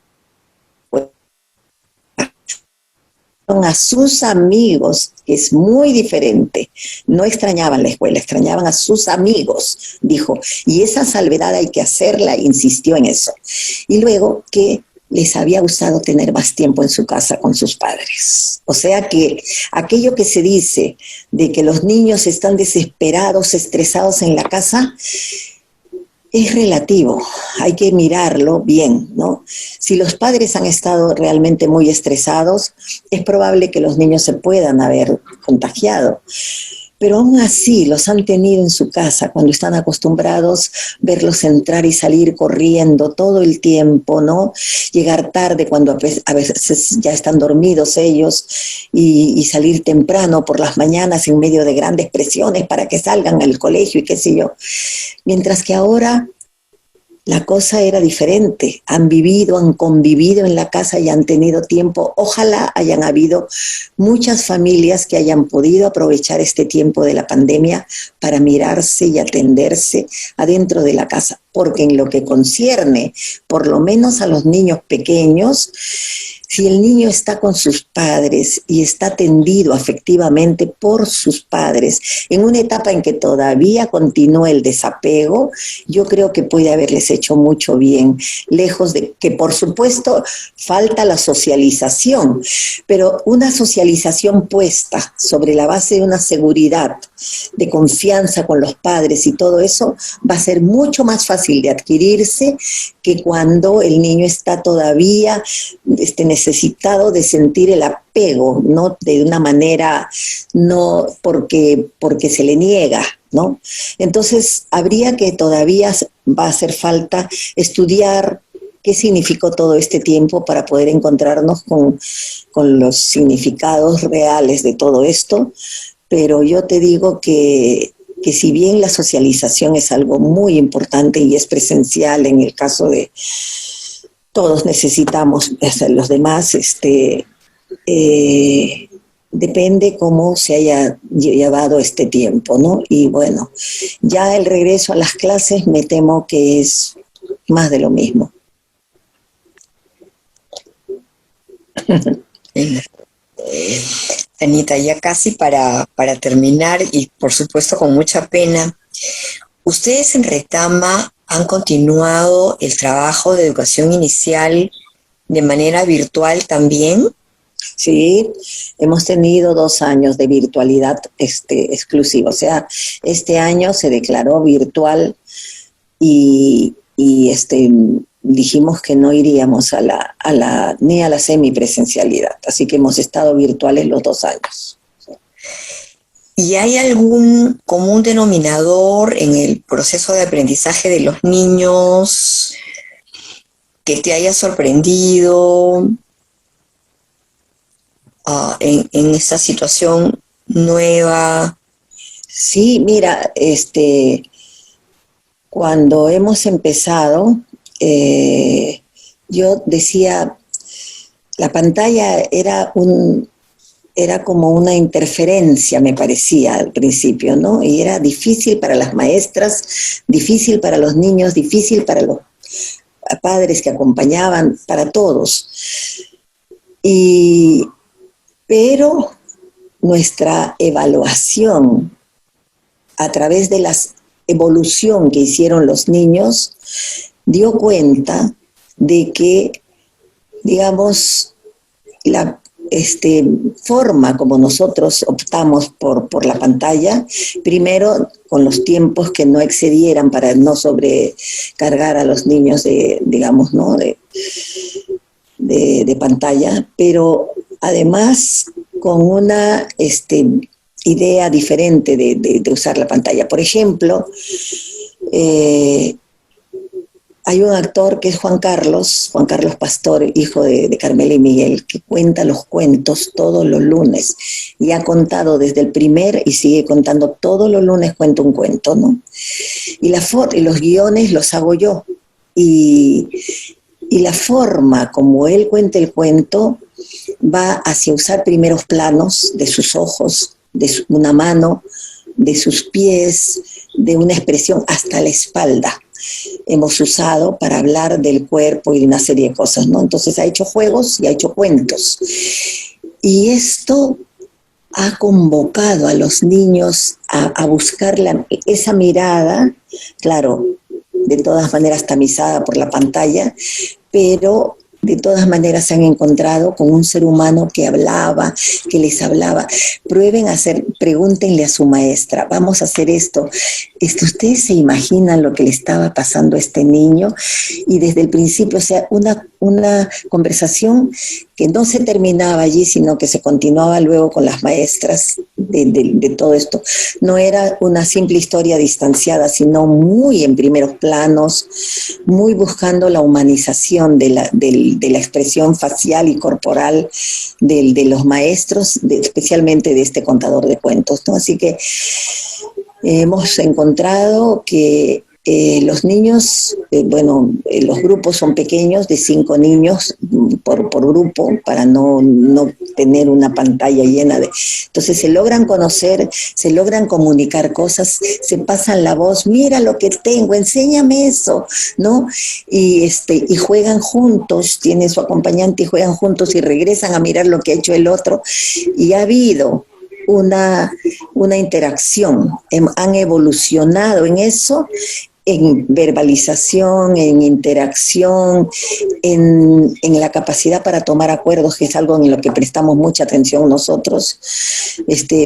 a sus amigos, que es muy diferente. No extrañaban la escuela, extrañaban a sus amigos, dijo, y esa salvedad hay que hacerla, insistió en eso. Y luego que les había gustado tener más tiempo en su casa con sus padres. O sea que aquello que se dice de que los niños están desesperados, estresados en la casa, es relativo, hay que mirarlo bien, ¿no? Si los padres han estado realmente muy estresados, es probable que los niños se puedan haber contagiado. Pero aún así los han tenido en su casa cuando están acostumbrados a verlos entrar y salir corriendo todo el tiempo, ¿no? Llegar tarde cuando a veces ya están dormidos ellos, y salir temprano por las mañanas en medio de grandes presiones para que salgan al colegio y qué sé yo. Mientras que ahora la cosa era diferente. Han vivido, han convivido en la casa y han tenido tiempo. Ojalá hayan habido muchas familias que hayan podido aprovechar este tiempo de la pandemia para mirarse y atenderse adentro de la casa. Porque en lo que concierne, por lo menos a los niños pequeños, si el niño está con sus padres y está atendido afectivamente por sus padres, en una etapa en que todavía continúa el desapego, yo creo que puede haberles hecho mucho bien, lejos de que, por supuesto, falta la socialización, pero una socialización puesta sobre la base de una seguridad, de confianza con los padres y todo eso, va a ser mucho más fácil de adquirirse que cuando el niño está todavía necesitado de sentir el apego, no de una manera, no porque se le niega, ¿no? Entonces habría que todavía, va a hacer falta estudiar qué significó todo este tiempo para poder encontrarnos con los significados reales de todo esto, pero yo te digo que si bien la socialización es algo muy importante y es presencial en el caso de todos necesitamos, los demás, depende cómo se haya llevado este tiempo, ¿no? Y bueno, ya el regreso a las clases me temo que es más de lo mismo. Anita, ya casi para terminar, y por supuesto con mucha pena, ustedes en Retama han continuado el trabajo de educación inicial de manera virtual también. Sí, hemos tenido 2 años de virtualidad exclusiva. O sea, este año se declaró virtual y dijimos que no iríamos ni a la semipresencialidad. Así que hemos estado virtuales los 2 años. ¿Y hay algún común denominador en el proceso de aprendizaje de los niños que te haya sorprendido en esta situación nueva? Sí, mira, cuando hemos empezado, yo decía, la pantalla era como una interferencia, me parecía al principio, ¿no? Y era difícil para las maestras, difícil para los niños, difícil para los padres que acompañaban, para todos. Y pero nuestra evaluación a través de la evolución que hicieron los niños dio cuenta de que, digamos, la forma como nosotros optamos por la pantalla, primero con los tiempos que no excedieran para no sobrecargar a los niños de, digamos, ¿no? de pantalla, pero además con una idea diferente de usar la pantalla. Por ejemplo, hay un actor que es Juan Carlos Pastor, hijo de Carmela y Miguel, que cuenta los cuentos todos los lunes y ha contado desde el primer y sigue contando todos los lunes, cuenta un cuento, ¿no? Y los guiones los hago yo. Y la forma como él cuenta el cuento va hacia usar primeros planos de sus ojos, de una mano, de sus pies, de una expresión hasta la espalda. Hemos usado para hablar del cuerpo y de una serie de cosas, ¿no? Entonces ha hecho juegos y ha hecho cuentos. Y esto ha convocado a los niños a buscar esa mirada, claro, de todas maneras tamizada por la pantalla, pero de todas maneras se han encontrado con un ser humano que hablaba, que les hablaba. Pregúntenle a su maestra, vamos a hacer esto. ¿Ustedes se imaginan lo que le estaba pasando a este niño? Y desde el principio, o sea, una conversación que no se terminaba allí, sino que se continuaba luego con las maestras de todo esto. No era una simple historia distanciada, sino muy en primeros planos, muy buscando la humanización de la expresión facial y corporal de los maestros, especialmente de este contador de cuentos, ¿no? Así que hemos encontrado que los niños, los grupos son pequeños, de 5 niños por grupo, para no tener una pantalla llena de... Entonces se logran conocer, se logran comunicar cosas, se pasan la voz, mira lo que tengo, enséñame eso, ¿no? Y juegan juntos, tienen su acompañante y juegan juntos y regresan a mirar lo que ha hecho el otro. Y ha habido una interacción, han evolucionado en eso, en verbalización, en interacción, en la capacidad para tomar acuerdos, que es algo en lo que prestamos mucha atención nosotros.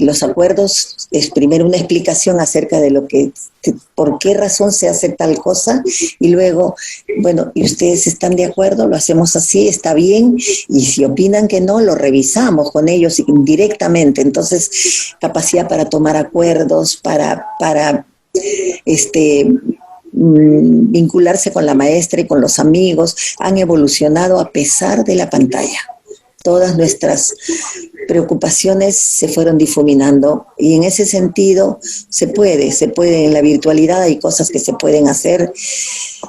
Los acuerdos es primero una explicación acerca de por qué razón se hace tal cosa, y luego, bueno, ¿y ustedes están de acuerdo? Lo hacemos así, está bien, y si opinan que no, lo revisamos con ellos directamente. Entonces, capacidad para tomar acuerdos, para vincularse con la maestra y con los amigos, han evolucionado a pesar de la pantalla. Todas nuestras preocupaciones se fueron difuminando, y en ese sentido se puede, en la virtualidad hay cosas que se pueden hacer,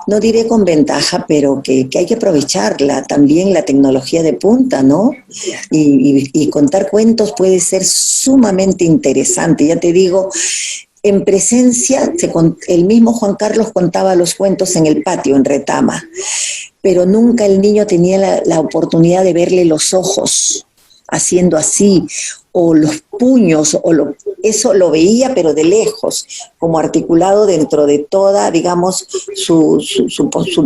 no diré con ventaja, pero que hay que aprovecharla, también la tecnología de punta, ¿no? Y contar cuentos puede ser sumamente interesante, ya te digo. En presencia, el mismo Juan Carlos contaba los cuentos en el patio, en Retama, pero nunca el niño tenía la oportunidad de verle los ojos haciendo así, o los puños, eso lo veía, pero de lejos, como articulado dentro de toda, digamos, su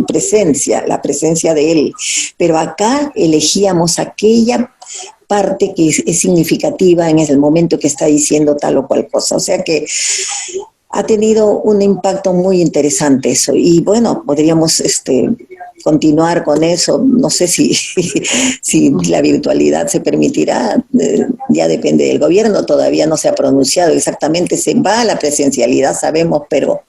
presencia, la presencia de él. Pero acá elegíamos aquella parte que es significativa en el momento que está diciendo tal o cual cosa. O sea que ha tenido un impacto muy interesante eso. Y bueno, podríamos continuar con eso. No sé si la virtualidad se permitirá, ya depende del gobierno, todavía no se ha pronunciado exactamente, se va a la presencialidad, sabemos, pero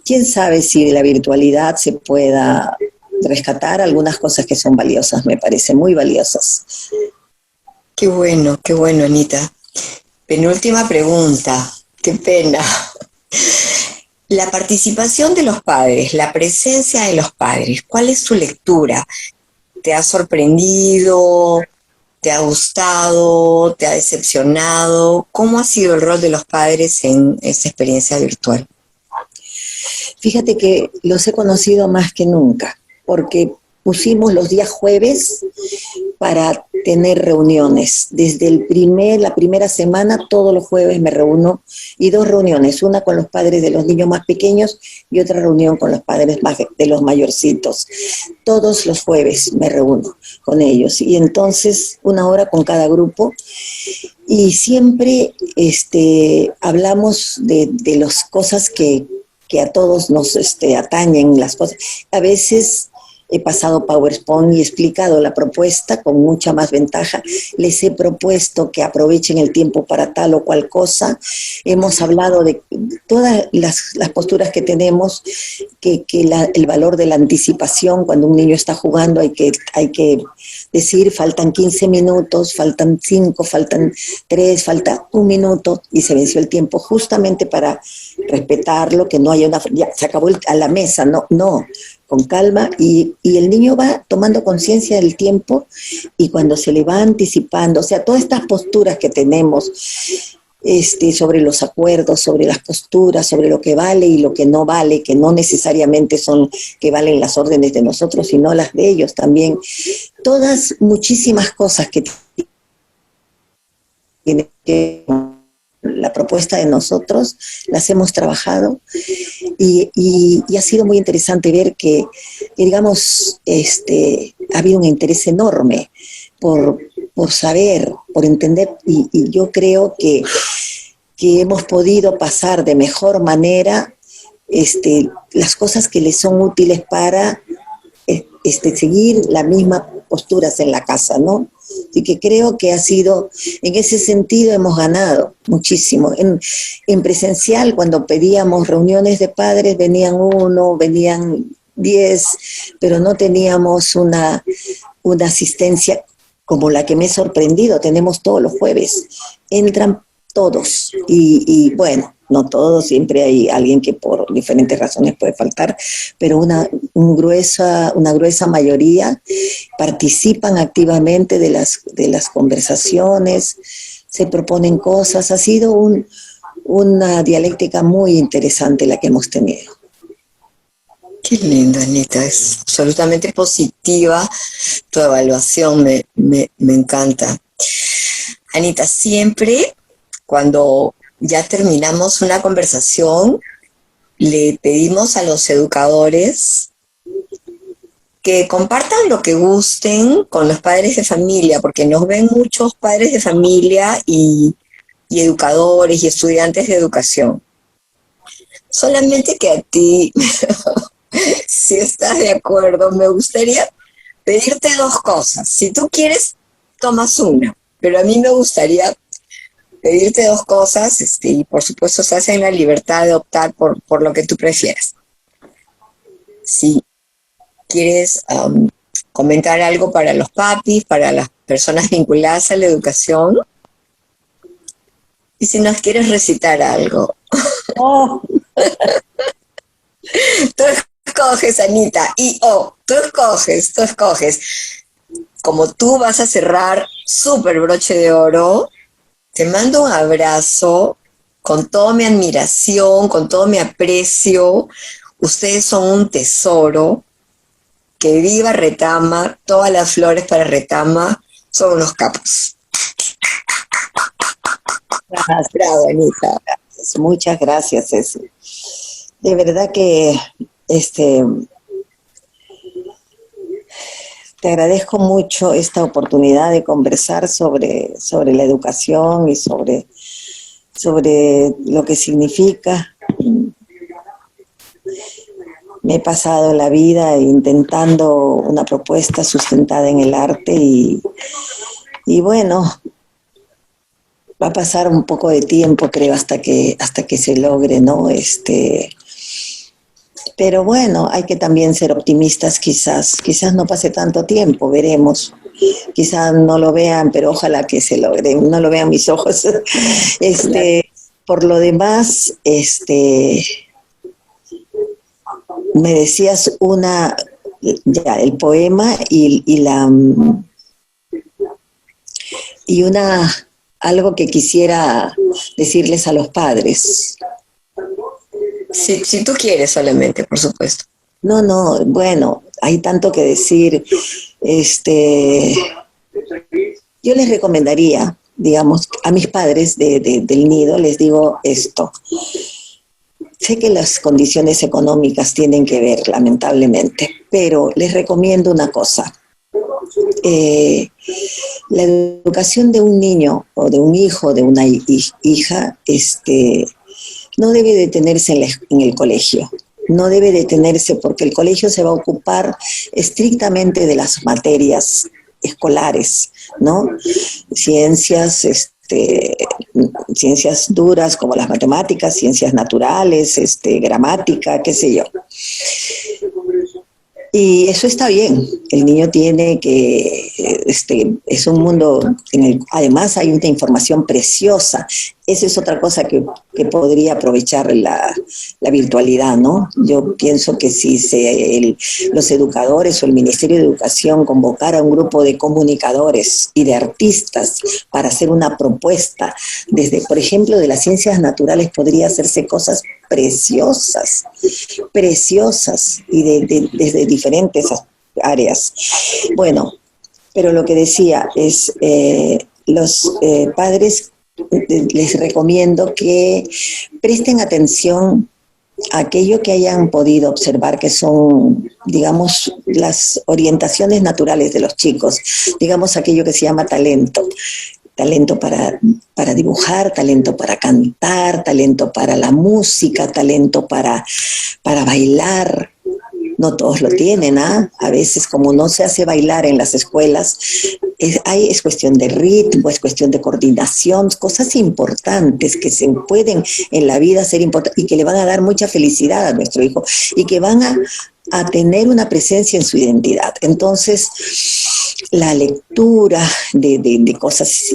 quién sabe si de la virtualidad se pueda rescatar algunas cosas que son valiosas, me parece, muy valiosas. Qué bueno, Anita. Penúltima pregunta, qué pena. La participación de los padres, la presencia de los padres, ¿cuál es tu lectura? ¿Te ha sorprendido? ¿Te ha gustado? ¿Te ha decepcionado? ¿Cómo ha sido el rol de los padres en esta experiencia virtual? Fíjate que los he conocido más que nunca, porque pusimos los días jueves para tener reuniones. Desde la primera semana, todos los jueves me reúno, y 2 reuniones, una con los padres de los niños más pequeños y otra reunión con los padres de los mayorcitos. Todos los jueves me reúno con ellos, y entonces 1 hora con cada grupo, y siempre hablamos de las cosas que a todos nos atañen, las cosas. A veces he pasado PowerPoint y he explicado la propuesta con mucha más ventaja. Les he propuesto que aprovechen el tiempo para tal o cual cosa. Hemos hablado de todas las posturas que tenemos, el valor de la anticipación. Cuando un niño está jugando hay que decir, faltan 15 minutos, faltan 5, faltan 3, falta 1 minuto, y se venció el tiempo, justamente para respetarlo, que no haya ya se acabó a la mesa, no, con calma, y el niño va tomando conciencia del tiempo, y cuando se le va anticipando, o sea, todas estas posturas que tenemos sobre los acuerdos, sobre las posturas, sobre lo que vale y lo que no vale, que no necesariamente son que valen las órdenes de nosotros, sino las de ellos también. Todas, muchísimas cosas que tienen que la propuesta de nosotros, las hemos trabajado, y ha sido muy interesante ver que digamos, ha habido un interés enorme por saber, por entender, y yo creo que hemos podido pasar de mejor manera las cosas que les son útiles para seguir las mismas posturas en la casa, ¿no? Así que creo que ha sido, en ese sentido hemos ganado muchísimo. En presencial, cuando pedíamos reuniones de padres, venían 1, venían 10, pero no teníamos una asistencia como la que me he sorprendido. Tenemos todos los jueves, entran todos, y bueno, no todos, siempre hay alguien que por diferentes razones puede faltar, pero una gruesa mayoría participan activamente de las conversaciones, se proponen cosas. Ha sido una dialéctica muy interesante la que hemos tenido. Qué lindo, Anita, es absolutamente positiva tu evaluación, me encanta. Anita, siempre cuando ya terminamos una conversación, le pedimos a los educadores que compartan lo que gusten con los padres de familia, porque nos ven muchos padres de familia y educadores y estudiantes de educación. Solamente que a ti, si estás de acuerdo, me gustaría pedirte 2 cosas. Si tú quieres, tomas una, pero a mí me gustaría pedirte 2 cosas, y por supuesto se hacen la libertad de optar por lo que tú prefieras. Si quieres comentar algo para los papis, para las personas vinculadas a la educación, y si nos quieres recitar algo. Oh. Tú escoges, Anita, tú escoges. Como tú vas a cerrar súper broche de oro, te mando un abrazo con toda mi admiración, con todo mi aprecio. Ustedes son un tesoro. Que viva Retama, todas las flores para Retama, son unos capos. Bravo, Anita. Muchas gracias, Ceci. De verdad que te agradezco mucho esta oportunidad de conversar sobre la educación y sobre lo que significa. Me he pasado la vida intentando una propuesta sustentada en el arte, y bueno, va a pasar un poco de tiempo, creo, hasta que se logre, ¿no? Pero bueno, hay que también ser optimistas, quizás no pase tanto tiempo, veremos. Quizás no lo vean, pero ojalá que se logre, no lo vean mis ojos. Por lo demás, me decías el poema y algo que quisiera decirles a los padres. Si tú quieres solamente, por supuesto. No, bueno, hay tanto que decir. Yo les recomendaría, digamos, a mis padres del nido, les digo esto. Sé que las condiciones económicas tienen que ver, lamentablemente, pero les recomiendo una cosa. La educación de un niño o de un hijo, de una hija, no debe detenerse en el colegio. No debe detenerse porque el colegio se va a ocupar estrictamente de las materias escolares, ¿no? Ciencias, ciencias duras como las matemáticas, ciencias naturales, gramática, qué sé yo. Y eso está bien, el niño tiene que, es un mundo en el, además hay una información preciosa, esa es otra cosa que podría aprovechar la virtualidad, ¿no? Yo pienso que si los educadores o el Ministerio de Educación convocara a un grupo de comunicadores y de artistas para hacer una propuesta, desde, por ejemplo, de las ciencias naturales podría hacerse cosas preciosas, y desde diferentes áreas. Bueno, pero lo que decía es, los padres les recomiendo que presten atención a aquello que hayan podido observar, que son, digamos, las orientaciones naturales de los chicos, digamos, aquello que se llama talento. Talento para dibujar, talento para cantar, talento para la música, talento para bailar. No todos lo tienen, ¿ah? A veces, como no se hace bailar en las escuelas, es cuestión de ritmo, es cuestión de coordinación, cosas importantes que se pueden en la vida ser importantes y que le van a dar mucha felicidad a nuestro hijo y que van a tener una presencia en su identidad. Entonces, la lectura de cosas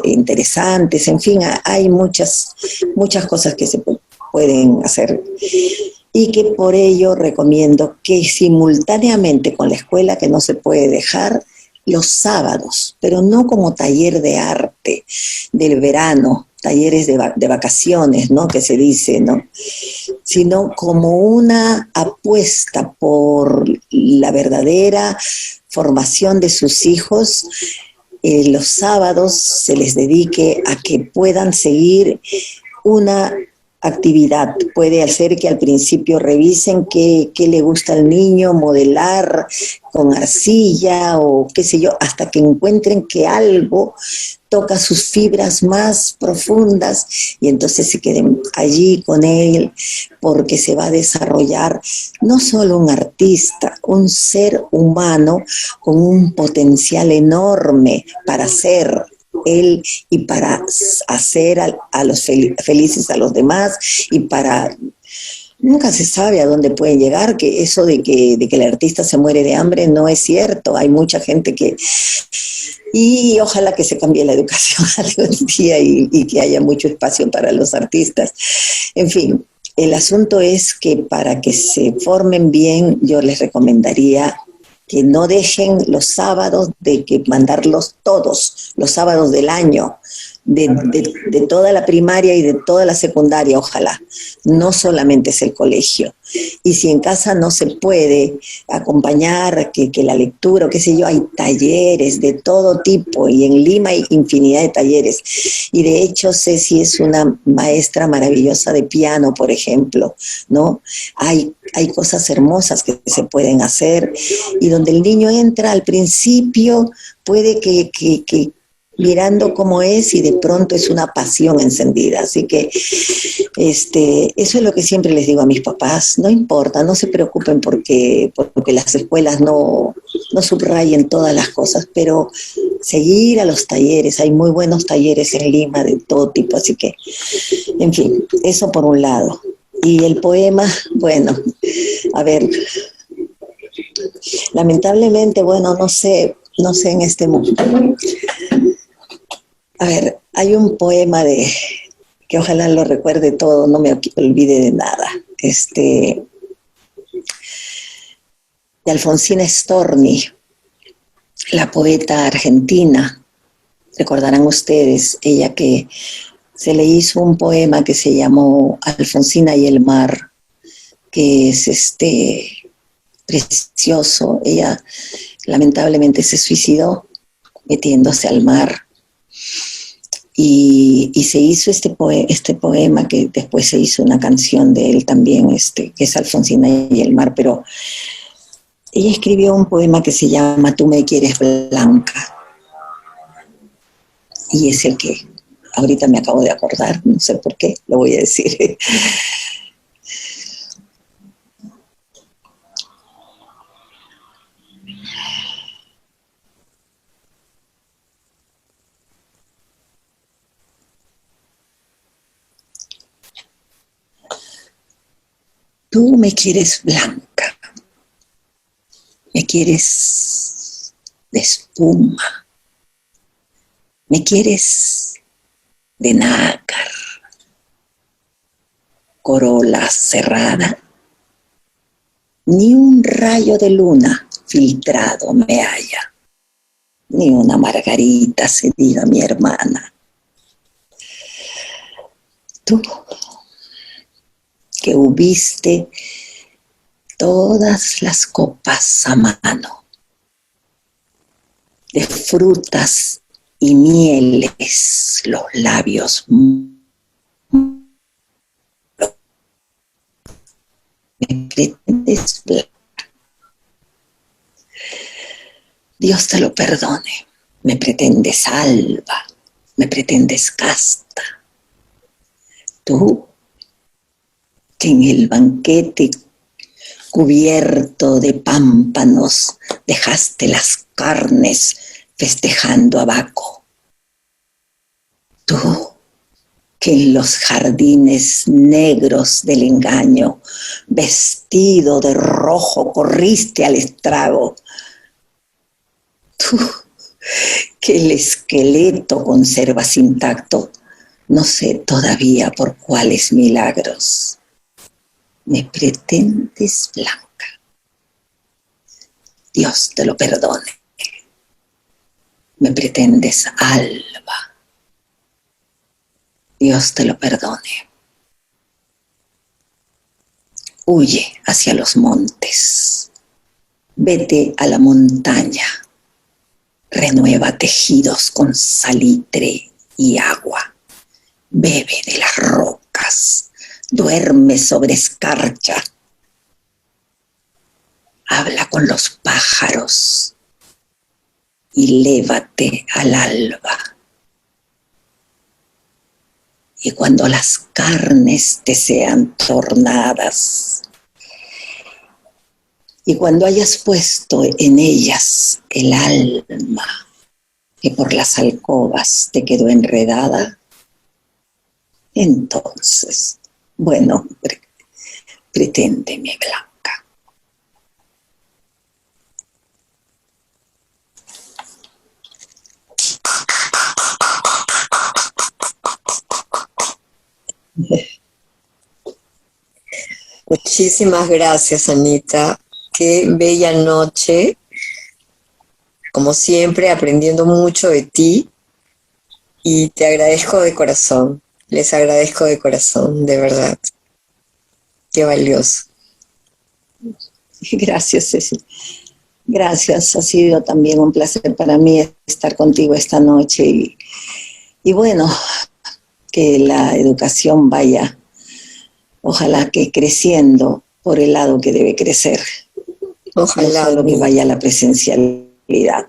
interesantes, en fin, hay muchas cosas que se pueden hacer y que por ello recomiendo que simultáneamente con la escuela, que no se puede dejar, los sábados, pero no como taller de arte del verano, talleres de vacaciones, ¿no? Que se dice, ¿no? Sino como una apuesta por la verdadera formación de sus hijos. Los sábados se les dedique a que puedan seguir una actividad. Puede hacer que al principio revisen qué le gusta al niño, modelar con arcilla o qué sé yo, hasta que encuentren que algo toca sus fibras más profundas y entonces se queden allí con él, porque se va a desarrollar no solo un artista, un ser humano con un potencial enorme para ser él y para hacer a los felices a los demás y para... Nunca se sabe a dónde pueden llegar, que eso de que el artista se muere de hambre no es cierto. Hay mucha gente que... Y ojalá que se cambie la educación algún día y que haya mucho espacio para los artistas. En fin, el asunto es que para que se formen bien, yo les recomendaría que no dejen los sábados, de que mandarlos todos, los sábados del año, de toda la primaria y de toda la secundaria, ojalá. No solamente es el colegio. Y si en casa no se puede acompañar, que la lectura, o qué sé yo, hay talleres de todo tipo, y en Lima hay infinidad de talleres. Y de hecho, Ceci es una maestra maravillosa de piano, por ejemplo, ¿no? Hay cosas hermosas que se pueden hacer, y donde el niño entra al principio, puede que mirando cómo es y de pronto es una pasión encendida. Así que eso es lo que siempre les digo a mis papás. No importa, no se preocupen porque las escuelas no subrayen todas las cosas, pero seguir a los talleres. Hay muy buenos talleres en Lima de todo tipo, así que, en fin, eso por un lado. Y el poema, bueno, a ver, lamentablemente, bueno, no sé en este momento. A ver, hay un poema que ojalá lo recuerde todo, no me olvide de nada. De Alfonsina Storni, la poeta argentina. Recordarán ustedes, ella que se le hizo un poema que se llamó Alfonsina y el mar, que es precioso. Ella lamentablemente se suicidó metiéndose al mar. Y se hizo este poema que después se hizo una canción de él también, que es Alfonsina y el mar, pero ella escribió un poema que se llama Tú me quieres blanca, y es el que ahorita me acabo de acordar, no sé por qué, lo voy a decir. Tú me quieres blanca, me quieres de espuma, me quieres de nácar, corola cerrada, ni un rayo de luna filtrado me halla, ni una margarita se diga mi hermana. Tú que hubiste todas las copas a mano, de frutas y mieles los labios me pretendes blanca. Dios te lo perdone, me pretendes alba, me pretendes casta. Tú que en el banquete cubierto de pámpanos dejaste las carnes festejando a Baco. Tú que en los jardines negros del engaño, vestido de rojo, corriste al estrago. Tú que el esqueleto conservas intacto, no sé todavía por cuáles milagros. Me pretendes blanca. Dios te lo perdone. Me pretendes alba. Dios te lo perdone. Huye hacia los montes. Vete a la montaña. Renueva tejidos con salitre y agua. Bebe de las rocas. Duerme sobre escarcha. Habla con los pájaros y lévate al alba. Y cuando las carnes te sean tornadas, y cuando hayas puesto en ellas el alma que por las alcobas te quedó enredada, entonces, bueno, preténdeme blanca. Muchísimas gracias, Anita. Qué bella noche. Como siempre, aprendiendo mucho de ti y te agradezco de corazón. Les agradezco de corazón, de verdad. Qué valioso. Gracias, Ceci. Gracias, ha sido también un placer para mí estar contigo esta noche y bueno, que la educación vaya, ojalá que creciendo por el lado que debe crecer. Ojalá. No solo que vaya la presencialidad.